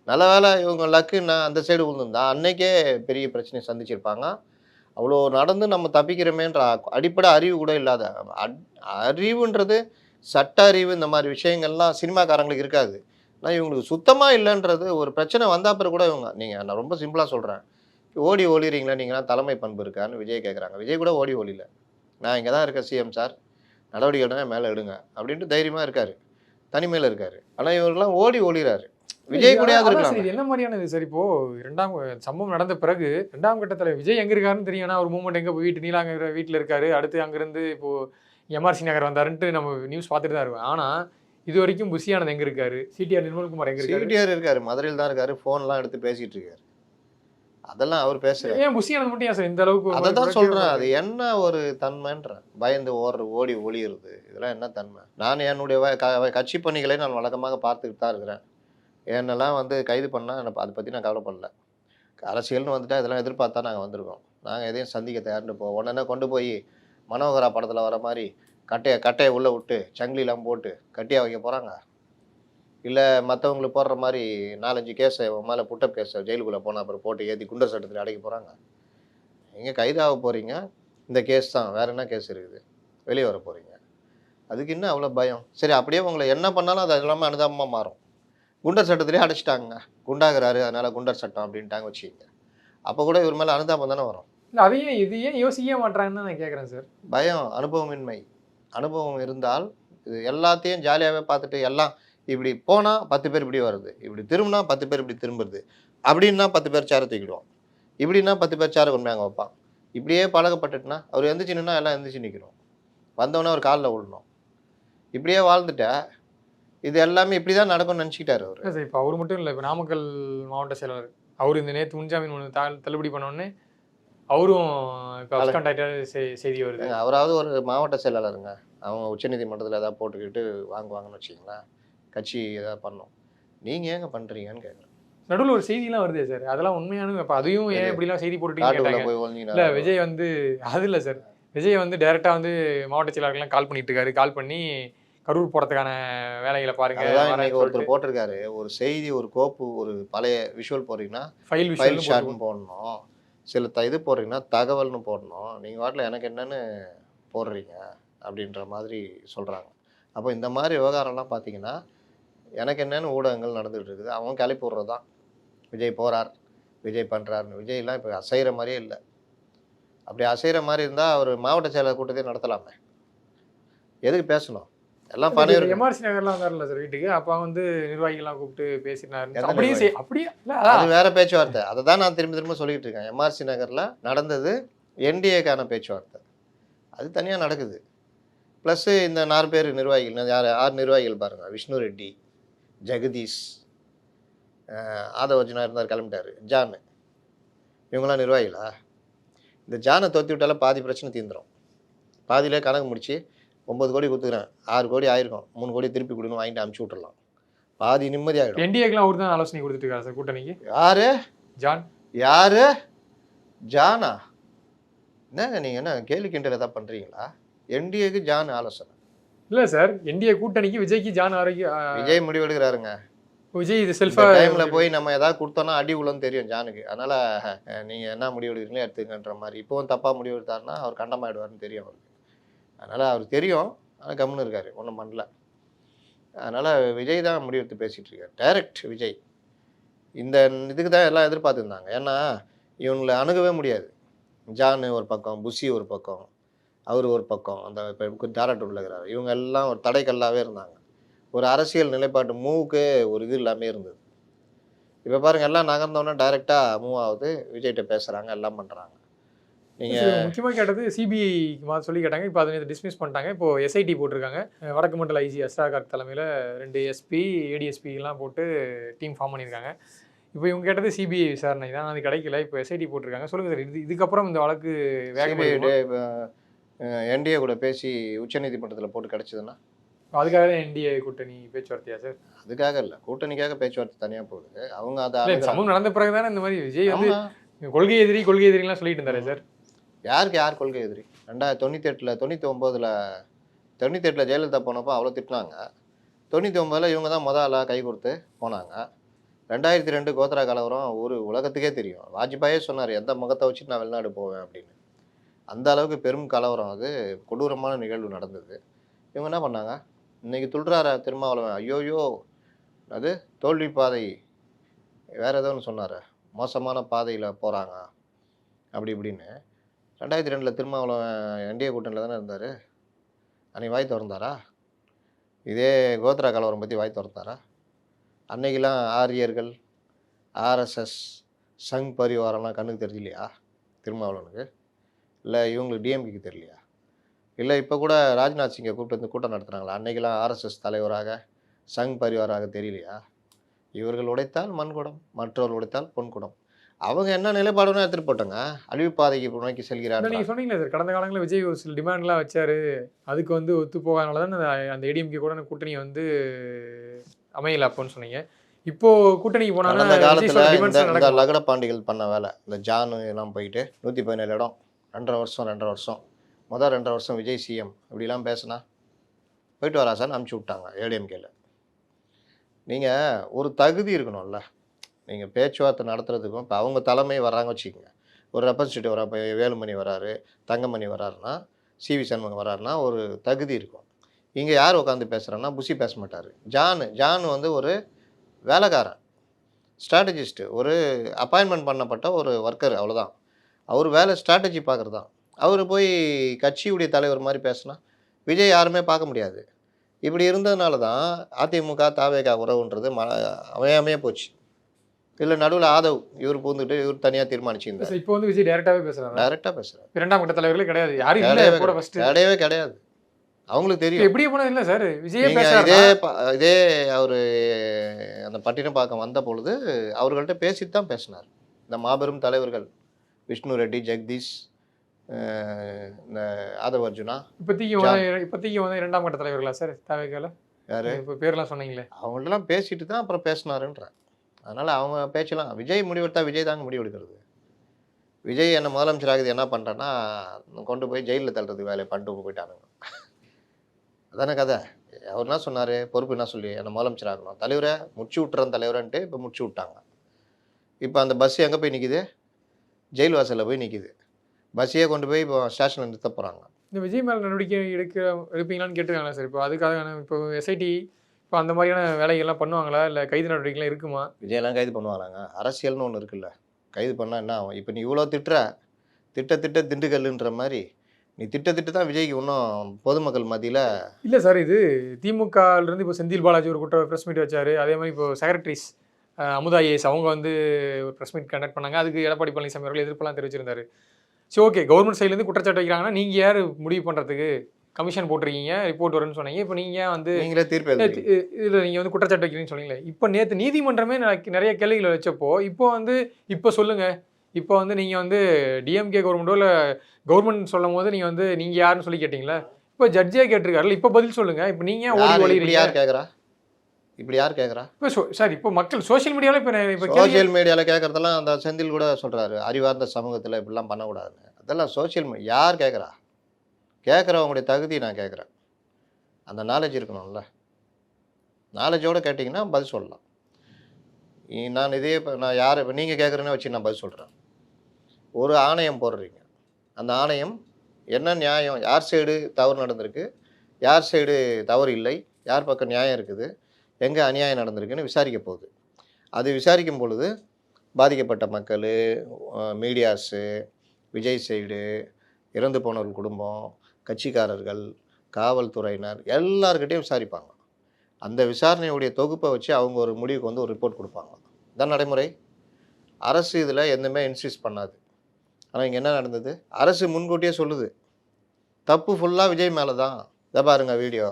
நல்ல வேலை இவங்க லக்குன்னா அந்த சைடு விழுந்துருந்தா அன்னைக்கே பெரிய பிரச்சனையை சந்திச்சிருப்பாங்க. அவ்வளோ நடந்து நம்ம தப்பிக்கிறோமேன்ற அடிப்படை அறிவு கூட இல்லாத, அறிவுன்றது சட்ட அறிவு இந்த மாதிரி விஷயங்கள்லாம் சினிமாக்காரங்களுக்கு இருக்காது. ஆனால் இவங்களுக்கு சுத்தமாக இல்லைன்றது. ஒரு பிரச்சனை வந்தால் பிறகு கூட இவங்க, நீங்கள் நான் ரொம்ப சிம்பிளாக சொல்கிறேன், ஓடி ஒளிறீங்களா நீங்களாம் தலைமை பண்பு இருக்கான்னு விஜய் கேட்குறாங்க. விஜய் கூட ஓடி ஒளியில, நான் இங்கே தான் இருக்கேன் சிஎம் சார், நடவடிக்கை எடுங்க மேலே எடுங்க அப்படின்ட்டு தைரியமாக இருக்கார், தனிமையில் இருக்கார். ஆனால் இவங்கெல்லாம் ஓடி ஒளிறாரு. விஜய் கூட என்ன மாதிரியான இது சார்? இப்போ 2ஆம் சம்பவம் நடந்த பிறகு 2ஆம் கட்டத்தில் விஜய் எங்க இருக்காருன்னு தெரியும். ஒரு மூமெண்ட் எங்க போய் நீலாங்கிற வீட்டில் இருக்காரு, அடுத்து அங்கிருந்து இப்போ எம்ஆர்சி நகர் வந்தாருன்ட்டு நம்ம நியூஸ் பார்த்துட்டு தான் இருக்கோம். ஆனா இது வரைக்கும் புஷி ஆனந்த் எங்க இருக்காரு? சிடிஆர் நிர்மல்குமார் எங்க இருக்காரு? சிடிஆர் இருக்காரு, மதுரையில் தான் இருக்காரு, ஃபோன்லாம் எடுத்து பேசிட்டு இருக்காரு. அதெல்லாம் அவர் பேசுறாரு. ஏன் புஷி ஆனந்த் மட்டும் ஏன் சார் இந்த அளவுக்கு? அதை தான் சொல்றேன். அது என்ன ஒரு தன்மைன்ற, பயந்து ஓடி ஒளியுறது, இதெல்லாம் என்ன தன்மை? நான் என்னுடைய கட்சி பணிகளை நான் வழக்கமாக பார்த்துக்கிட்டு தான் இருக்கிறேன். என்னெல்லாம் வந்து கைது பண்ணால் அதை பற்றி நான் கவலைப்படல. அரசியல்னு வந்துட்டால் இதெல்லாம் எதிர்பார்த்தா நாங்கள் வந்திருக்கோம். நாங்கள் எதையும் சந்திக்க தயார்னு போவோம். உடனே கொண்டு போய் மனோகரா படத்தில் வர மாதிரி கட்டையை உள்ளே விட்டு சங்கிலிலாம் போட்டு கட்டியாக வைக்க போகிறாங்க. இல்லை மற்றவங்களுக்கு போடுற மாதிரி 4-5 கேஸை மேலே புட்டப் கேஸை ஜெயிலுக்குள்ளே போனால் அப்புறம் போட்டு ஏற்றி குண்டர் சட்டத்தில் அடைக்க போகிறாங்க. நீங்கள் கைதாக போகிறீங்க, இந்த கேஸ் தான், வேறு என்ன கேஸ் இருக்குது, வெளியே வர போகிறீங்க. அதுக்கு இன்னும் அவ்வளோ பயம்? சரி, அப்படியே உங்களை என்ன பண்ணாலும் அது எல்லாமே அனுதாபமாக மாறும். குண்டர் சட்டத்திலே அடைச்சிட்டாங்க, குண்டாகிறாரு அதனால் குண்டர் சட்டம் அப்படின்ட்டாங்க வச்சுக்கிங்க. அப்போ கூட இவர் மேலே அனுதாபம் தானே வரும். இல்லை அதையும் இது ஏன் யோசிக்க மாட்டாங்கன்னு நான் கேட்குறேன் சார். பயம், அனுபவமின்மை. அனுபவம் இருந்தால் இது எல்லாத்தையும் ஜாலியாகவே பார்த்துட்டு எல்லாம் இப்படி போனால் 10 பேர் இப்படி வருது, இப்படி திரும்பினா 10 பேர் இப்படி திரும்புறது, அப்படின்னா 10 பேர் சேரை தூக்கிடுவோம், இப்படின்னா 10 பேர் சேரை கொண்டு அங்கே வைப்பான். இப்படியே பழகப்பட்டுட்டுனா அவர் எந்திரிச்சுன்னா எல்லாம் எந்திரிச்சு நிற்கிறோம், வந்தவொடனே அவர் காலில் விடணும். இப்படியே வாழ்ந்துட்டா இது எல்லாமே இப்படி தான் நடக்கும்னு நினச்சிக்கிட்டாரு அவர். சார் இப்போ அவர் மட்டும் இல்லை, இப்போ நாமக்கல் மாவட்ட செயலாளர் அவர் இந்த நேற்று முன்ஜாமீன் ஒன்று தள்ளுபடி பண்ணோடனே அவரும் இப்போ அப்ஸ்காண்ட் ஆகிட்ட செய்தி வருது. அவராவது ஒரு மாவட்ட செயலாளருங்க, அவங்க உச்சநீதிமன்றத்தில் ஏதாவது போட்டுக்கிட்டு வாங்குவாங்கன்னு வச்சிங்களேன், கட்சி ஏதாவது பண்ணோம். நீங்கள் ஏங்க பண்ணுறீங்கன்னு கேட்குறேன். நடுவில் ஒரு செய்திலாம் வருதே சார், அதெல்லாம் உண்மையான? இப்போ அதையும் ஏன் இப்படிலாம் செய்தி போட்டுட்டீங்க? இல்லை விஜய் வந்து அது இல்லை சார், விஜய் வந்து டைரெக்டாக வந்து மாவட்ட செயலாளர்கள்லாம் கால் பண்ணிட்டு இருக்காரு. கால் பண்ணி கரூர் போகிறதுக்கான வேலைகளை பாருங்க. ஒருத்தர் போட்டிருக்காரு ஒரு செய்தி, ஒரு கோப்பு, ஒரு பழைய விஷுவல் போடுறீங்கன்னா ஃபைல் ஷாட்னு போடணும், சில இது போடுறீங்கன்னா தகவல்னு போடணும், நீங்கள் வாட்டில் எனக்கு என்னன்னு போடுறீங்க அப்படின்ற மாதிரி சொல்கிறாங்க. அப்போ இந்த மாதிரி விவகாரம்லாம் பார்த்தீங்கன்னா எனக்கு என்னென்னு ஊடகங்கள் நடந்துகிட்டு இருக்குது. அவங்க கிளப்பி விட்றது தான், விஜய் போகிறார், விஜய் பண்ணுறாருன்னு. விஜய்லாம் இப்போ அசைகிற மாதிரியே இல்லை. அப்படி அசைகிற மாதிரி இருந்தால் அவர் மாவட்ட செயலர் கூட்டத்தையே நடத்தலாமே, எதுக்கு பேசணும்? எல்லாம் பண்ணிடுறோம். எம்ஆர்சி நகர்லாம் வந்தார்ல சார் வீட்டுக்கு, அப்போ வந்து நிர்வாகிகள்லாம் கூப்பிட்டு பேசினாரு. அப்படியே அது வேற பேச்சுவார்த்தை. அதை தான் நான் திரும்ப சொல்லிட்டு இருக்கேன். எம்ஆர்சி நகரில் நடந்தது என்டிஏக்கான பேச்சுவார்த்தை, அது தனியாக நடக்குது. ப்ளஸ்ஸு இந்த 4 பேர் நிர்வாகிகள், யார் 6 நிர்வாகிகள் பாருங்கள், விஷ்ணு ரெட்டி, ஜெகதீஷ், ஆதவர்ஜுனா இருந்தார் கிளம்பிட்டார், ஜான், இவங்களாம் நிர்வாகிகளா? இந்த ஜானை தோற்றி விட்டாலும் பாதி பிரச்சனை தீர்ந்துடும். பாதியிலே கணக்கு முடிச்சு 9 கோடி கொடுத்துக்கிறேன், 6 கோடி ஆயிருக்கும், 3 கோடி திருப்பி கொடுன்னு வாங்கிட்டு அனுப்பிச்சி விட்டுடலாம், பாதி நிம்மதியாகிடும். என்டிஏக்கெலாம் அவர் தான் ஆலோசனை கொடுத்துட்டு இருக்காரு சார் கூட்டணிக்கு. யாரு? ஜான். யாரு? ஜானா? என்னங்க நீங்கள் என்ன கேள்வி கிண்டல் ஏதாவது பண்ணுறீங்களா? என்டிஏக்கு ஜான் ஆலோசனை. இல்ல சார், என்டிஏ கூட்டணிக்கு விஜய்க்கு ஜான் ஆரோக்கிய விஜய் முடிவெடுக்கிறாருங்க. விஜய் இது இந்த செல்ஃபா டைம்ல போய் நம்ம ஏதாவது கொடுத்தோம்னா அடி உலன்னு தெரியும் ஜானுக்கு. அதனால நீங்க என்ன முடிவு எடுக்கிறீங்களோ எடுத்துக்கன்ற மாதிரி. இப்போவும் தப்பா முடிவு எடுத்தாருன்னா அவர் கண்டமாயிடுவாருன்னு தெரியும் அவருக்கு. அதனால அவருக்கு தெரியும், ஆனால் கம்முன்னு இருக்காரு, ஒன்றும் பண்ணல. அதனால விஜய் தான் முடிவெடுத்து பேசிட்டு இருக்காரு. டைரக்ட் விஜய். இந்த இதுக்கு தான் எல்லாம் எதிர்பார்த்துருந்தாங்க. ஏன்னா இவங்களை அணுகவே முடியாது. ஜானு ஒரு பக்கம், புஷி ஒரு பக்கம், அவர் ஒரு பக்கம், அந்த இப்போ டேரக்டர் உள்ளகிறார். இவங்க எல்லாம் ஒரு தடைக்கல்லாவே இருந்தாங்க. ஒரு அரசியல் நிலைப்பாட்டு மூவுக்கு ஒரு இது இல்லாமல் இருந்தது. இப்போ பாருங்கள், எல்லாம் நகர்ந்தோன்னே டைரெக்டாக மூவ் ஆகுது, விஜய்கிட்ட பேசுகிறாங்க, எல்லாம் பண்ணுறாங்க. நீங்கள் முக்கியமாக கேட்டது சிபிஐ சொல்லி கேட்டாங்க. இப்போ அதை டிஸ்மிஸ் பண்ணிட்டாங்க. இப்போ எஸ்ஐடி போட்டிருக்காங்க. வடக்கு மண்டல ஐஜி எஸ்ஆர் கார்க் தலைமையில் 2 எஸ்பி ஏடிஎஸ்பிலாம் போட்டு டீம் ஃபார்ம் பண்ணியிருக்காங்க. இப்போ இவங்க கேட்டது சிபிஐ விசாரணை தான், அது கிடைக்கல. இப்போ எஸ்ஐடி போட்டிருக்காங்க. சொல்லுங்கள் சார், இதுக்கப்புறம் இந்த வழக்கு வேகமாக என்டிஏ கூட பேசி உச்சநீதிமன்றத்தில் போட்டு கிடச்சிதுன்னா அதுக்காக என்டிஏ கூட்டணி பேச்சுவார்த்தையா சார்? அதுக்காக இல்லை, கூட்டணிக்காக பேச்சுவார்த்தை தனியாக போகுது. அவங்க அதை சமூகம் நடந்த பிறகு தானே இந்த மாதிரி விஜய் வந்து கொள்கை எதிரிலாம் சொல்லிட்டு இருந்தாரு சார். யார் கொள்கை எதிரி? 98 ஜெயலலிதா போனப்போ அவ்வளோ திட்டினாங்க. 99 இவங்க தான் ஆளாக கை கொடுத்து போனாங்க. 2002 கோத்ரா கலவரம் ஒரு உலகத்துக்கே தெரியும். வாஜ்பாயே சொன்னார், எந்த முகத்தை வச்சுட்டு நான் வெளிநாடு போவேன் அப்படின்னு. அந்த அளவுக்கு பெரும் கலவரம், அது கொடூரமான நிகழ்வு நடந்தது. இவங்க என்ன பண்ணாங்க? இன்றைக்கி துள்ளுறார திருமாவளவன், ஐயோயோ அது தோல்வி பாதை, வேறு ஏதோ ஒன்று சொன்னார், மோசமான பாதையில் போகிறாங்க அப்படி இப்படின்னு. 2002 திருமாவளவன் என்டிஏ கூட்டணியில் தானே இருந்தார். அன்றைக்கி வாய் திறந்தாரா? இதே கோத்ரா கலவரம் பற்றி வாய் திறந்தாரா? அன்னைக்கெல்லாம் ஆரியர்கள், ஆர்எஸ்எஸ், சங் பரிவாரம்லாம் கண்ணுக்கு தெரியலையா திருமாவளவனுக்கு? இல்லை இவங்களுக்கு டிஎம்கேக்கு தெரியலையா? இல்லை இப்போ கூட ராஜ்நாத் சிங்கை கூப்பிட்டு வந்து கூட்டம் நடத்துகிறாங்களா? அன்னைக்கெல்லாம் ஆர்எஸ்எஸ் தலைவராக, சங் பரிவாராக தெரியலையா? இவர்கள் உடைத்தால் மண்குடம், மற்றவர்கள் உடைத்தால் பொன்குடம். அவங்க என்ன நிலைப்பாடுன்னு எடுத்துகிட்டு போட்டாங்க. அழிவு பாதைக்கு நோக்கி செல்கிறாங்க. நீங்கள் சொன்னீங்களே சார், கடந்த காலங்களில் விஜய் ஒரு சில டிமாண்ட்லாம் வச்சார், அதுக்கு வந்து ஒத்து போகாதனால தான் அந்த ஏடிஎம்கே கூட கூட்டணியை வந்து அமையல அப்போன்னு சொன்னீங்க. இப்போ கூட்டணிக்கு போனாங்க. அந்த காலத்தில் இந்த லகட பாண்டிகள் பண்ண வேலை, இந்த ஜானு எல்லாம் போயிட்டு 117 இடம் 2.5 வருஷம் மொதல் 2.5 வருஷம் விஜய் சிஎம் இப்படிலாம் பேசுனா போயிட்டு வரா சார் அனுப்பிச்சி விட்டாங்க ஏடிஎம்கேல. நீங்கள் ஒரு தகுதி இருக்கணும்ல, நீங்கள் பேச்சுவார்த்தை நடத்துறதுக்கும். இப்போ அவங்க தலைமை வர்றாங்க வச்சுக்கோங்க, ஒரு ரெப்ரசன்டேட்டிவ் வரா, இப்போ வேலுமணி வராரு, தங்கமணி வராருன்னா, சிவி சண்முகம் வராருன்னா ஒரு தகுதி இருக்கும். இங்கே யார் உட்காந்து பேசுகிறான்னா புஷி பேச மாட்டார். ஜானு வந்து ஒரு வேலைக்காரன், ஸ்ட்ராட்டஜிஸ்ட்டு, ஒரு அப்பாயின்மெண்ட் பண்ணப்பட்ட ஒரு ஒர்க்கர், அவ்வளோதான். அவர் வேலை ஸ்ட்ராட்டஜி பார்க்குறது தான். அவர் போய் கட்சியுடைய தலைவர் மாதிரி பேசினா விஜய் யாருமே பார்க்க முடியாது. இப்படி இருந்ததுனால தான் அதிமுக தாவேகா உறவுன்றது அமையாமையே போச்சு. இல்லை நடுவில் ஆதவ் இவர் பூந்துட்டு இவர் தனியாக தீர்மானிச்சிருந்தார். இப்போ வந்து விஜய் டைரெக்டாகவே பேசுகிறார். இரண்டாம் கட்ட தலைவர்களே கிடையாது, யாரும் கிடையவே கிடையாது. அவங்களுக்கு தெரியும். எப்படி போனது இல்லை சார் விஜய். இதே அவர் அந்த பட்டினப்பாக்கம் வந்த பொழுது அவர்கள்ட்ட பேசிட்டு தான் பேசினார். இந்த மாபெரும் தலைவர்கள் விஷ்ணு ரெட்டி, ஜெகதீஷ், இந்த ஆதவ் அர்ஜுனா, இப்போதைக்கு வந்து இரண்டாம் கட்ட தலைவர்களா சார் தாவேகால? யார் இப்போ பேர்லாம் சொன்னீங்களே, அவங்கள்ட்டலாம் பேசிட்டு தான் அப்புறம் பேசினாருன்ற. அதனால் அவங்க பேச்செல்லாம் விஜய் முடிவெடுத்தா விஜய் தாங்க முடிவெடுக்கிறது. விஜய் என்ன முதலமைச்சர் ஆகுது என்ன பண்ணுறேன்னா கொண்டு போய் ஜெயிலில் தள்ளுறதுக்கு வேலையை பண்ணிட்டு போயிட்டானுங்க. அதானே கதை. அவர் என்ன சொன்னார், பொறுப்பு என்ன சொல்லி என்ன முதலமைச்சர் ஆகணும், தலைவரை முடிச்சு விட்டுறேன் தலைவரன்ட்டு இப்போ முடிச்சு விட்டாங்க. இப்போ அந்த பஸ் எங்கே போய் நிற்கிது? ஜெயில் வாசலில் போய் நிற்கிது. பஸ்ஸையே கொண்டு போய் இப்போ ஸ்டேஷனில் நிறுத்த போகிறாங்க. இந்த விஜய் மேலே நடவடிக்கை எடுப்பீங்களான்னு கேட்டுருக்காங்களா சார்? இப்போ அதுக்காக இப்போ எஸ்ஐடி இப்போ அந்த மாதிரியான வேலைகள்லாம் பண்ணுவாங்களா, இல்லை கைது நடவடிக்கைலாம் இருக்குமா? விஜயெல்லாம் கைது பண்ணுவாங்களாங்க? அரசியல்னு ஒன்று இருக்குல்ல, கைது பண்ணால் என்ன ஆகும்? இப்போ நீ இவ்வளோ திட்ட திண்டுக்கல்லுன்ற மாதிரி நீ திட்ட தான் விஜய்க்கு இன்னும் பொதுமக்கள் மத்தியில் இல்லை சார். இது திமுகலேருந்து இப்போ செந்தில் பாலாஜி ஒரு கூட்ட ப்ரெஸ் மீட் வச்சார். அதே மாதிரி இப்போ செக்ரட்டரிஸ் அமுதா ஐஏஎஸ் அவங்க வந்து ஒரு ப்ரெஸ் மீட் கண்டக்ட் பண்ணாங்க. அதுக்கு எடப்பாடி பழனிசாமி அவர்கள் எதிர்ப்பெல்லாம் தெரிவிச்சிருந்தாரு. சரி, ஓகே, கவர்மெண்ட் சைட்லேருந்து குற்றச்சாட்டு வைக்கிறாங்கன்னா நீங்கள் யார் முடிவு பண்ணுறதுக்கு? கமிஷன் போட்டிருக்கீங்க, ரிப்போர்ட் வரும்னு சொன்னீங்க. இப்போ நீங்கள் வந்து நீங்களே தீர்ப்பு இதில் நீங்கள் வந்து குற்றச்சாட்டு வைக்கிறீங்கன்னு சொன்னீங்களே. இப்போ நேற்று நீதிமன்றமே நிறைய கேள்விகளை வச்சப்போ இப்போ சொல்லுங்கள், இப்போ வந்து நீங்கள் வந்து டிஎம்கே கவர்மெண்ட்டோ இல்லை கவர்மெண்ட் சொல்லும் போது நீங்கள் யாருன்னு சொல்லி கேட்டிங்களா? இப்போ ஜட்ஜே கேட்டிருக்காருல்ல, இப்போ பதில் சொல்லுங்கள். இப்போ நீங்கள் ஓடி யார் கேட்குறா? இப்படி யார் கேட்குறா? இப்போ சார் இப்போ மக்கள் சோஷியல் மீடியாவில் இப்போ சோஷியல் மீடியாவில் கேட்குறதெல்லாம் அந்த செந்தில் கூட சொல்கிறாரு, அறிவார்ந்த சமூகத்தில் இப்படிலாம் பண்ணக்கூடாதுன்னு. அதெல்லாம் சோஷியல் மீடியா யார் கேட்குறா? கேட்குறவங்களுடைய தகுதி நான் கேட்குறேன். அந்த நாலேஜ் இருக்கணும்ல. நாலேஜோடு கேட்டிங்கன்னா பதில் சொல்லலாம். நான் இதே இப்போ நான் யார் இப்போ நீங்கள் கேட்குறேன்னு வச்சு நான் பதில் சொல்கிறேன். ஒரு ஆணையம் போடுறீங்க, அந்த ஆணையம் என்ன நியாயம், யார் சைடு தவறு நடந்திருக்கு, யார் சைடு தவறு இல்லை, யார் பக்கம் நியாயம் இருக்குது, எங்கே அநியாயம் நடந்திருக்குன்னு விசாரிக்க போகுது. அது விசாரிக்கும் பொழுது பாதிக்கப்பட்ட மக்கள், மீடியாஸு, விஜய் சைடு, இறந்து போனவர்கள் குடும்பம், கட்சிக்காரர்கள், காவல்துறையினர் எல்லார்கிட்டையும் விசாரிப்பாங்க. அந்த விசாரணையுடைய தொகுப்பை வச்சு அவங்க ஒரு முடிவுக்கு வந்து ஒரு ரிப்போர்ட் கொடுப்பாங்க. இதான் நடைமுறை. அரசு இதில் எதுவுமே இன்சிஸ்ட் பண்ணாது. ஆனால் இங்கே என்ன நடந்தது? அரசு முன்கூட்டியே சொல்லுது, தப்பு ஃபுல்லாக விஜய் மேலே தான், இதை பாருங்க வீடியோ,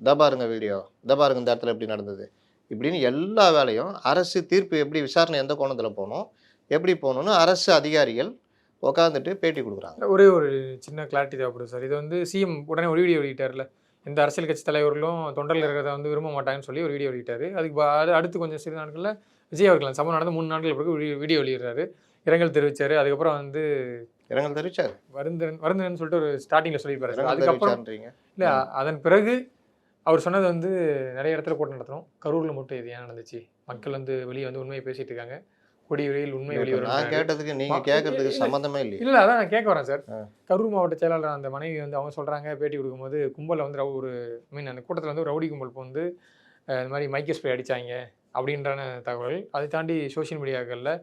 இதை பாருங்க வீடியோ, இதை பாருங்க இந்த இடத்துல எப்படி நடந்தது இப்படின்னு எல்லா வேலையும் அரசு தீர்ப்பு எப்படி விசாரணை எந்த கோணத்தில் போகணும், எப்படி போகணுன்னு அரசு அதிகாரிகள் உட்காந்துட்டு பேட்டி கொடுக்குறாங்க. ஒரே ஒரு சின்ன கிளாரிட்டி தேவைப்படுது சார். இது வந்து சிஎம் உடனே ஒரு வீடியோ வெளியிட்டார்ல, எந்த அரசியல் கட்சி தலைவர்களும் தொண்டர்கள் இருக்கிறத வந்து விரும்ப மாட்டாங்கன்னு சொல்லி ஒரு வீடியோ வெளியிட்டார். அதுக்கு அடுத்து கொஞ்சம் சிறு நாட்களில் விஜய் அவர்கள் சம்பவம் நடந்து 3 நாட்கள் பிறகு வீடியோ வெளியிடுறாரு, இரங்கல் தெரிவித்தார். அதுக்கப்புறம் வந்து இரங்கல் தெரிவிச்சார், வருந்தன் சொல்லிட்டு ஒரு ஸ்டார்டிங்கில் சொல்லியிருப்பாரு. அதுக்கப்புறம் இல்லை, அதன் பிறகு அவர் சொன்னது வந்து நிறைய இடத்துல கூட்டம் நடத்தணும், கரூரில் மட்டும் இது ஏன் நடந்துச்சு, மக்கள் வந்து வெளியே வந்து உண்மையை பேசிட்டு இருக்காங்க, கொடி வெளியில் உண்மை வெளிவரும். நான் கேட்டதுக்கு நீங்கள் கேட்கறதுக்கு சம்மந்தமே இல்லை. இல்லை அதான் நான் கேட்க வரேன் சார். கரூர் மாவட்ட செயலாளர் அந்த மனைவி வந்து அவங்க சொல்கிறாங்க, பேட்டி கொடுக்கும்போது கும்பலில் வந்து அந்த கூட்டத்தில் வந்து ரவுடி கும்பல் வந்து இந்த மாதிரி மைக்கே ஸ்ப்ரே அடித்தாங்க அப்படின்றான தகவல்கள். அதை தாண்டி சோஷியல் மீடியாக்களில்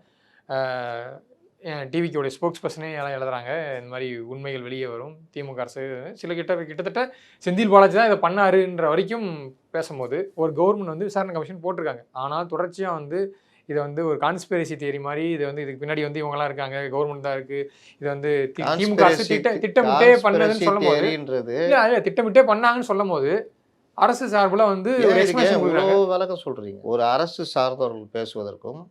டிவிக்கோடைய ஸ்போக்ஸ் பர்சனே எல்லாம் எழுதுறாங்க, இந்த மாதிரி உண்மைகள் வெளியே வரும், திமுக அரசு சில கிட்டத்தட்ட செந்தில் பாலாஜி தான் இதை பண்ணாருன்ற வரைக்கும் பேசும்போது ஒரு கவர்மெண்ட் வந்து விசாரணை கமிஷன் போட்டிருக்காங்க. ஆனால் தொடர்ச்சியாக வந்து இதை வந்து ஒரு கான்ஸ்பிரசி தியரி மாதிரி, இது வந்து இதுக்கு பின்னாடி வந்து இவங்கெல்லாம் இருக்காங்க, கவர்மெண்ட் தான் இருக்குது, இது வந்து திமுக அரசு திட்டமிட்டே பண்ணதுன்னு சொல்லும் போது, திட்டமிட்டே பண்ணாங்கன்னு சொல்லும் போது அரசு சார்பில் வந்து விளக்கம் சொல்கிறீங்க. ஒரு அரசு சார்ந்தவர்கள் பேசுவதற்கும்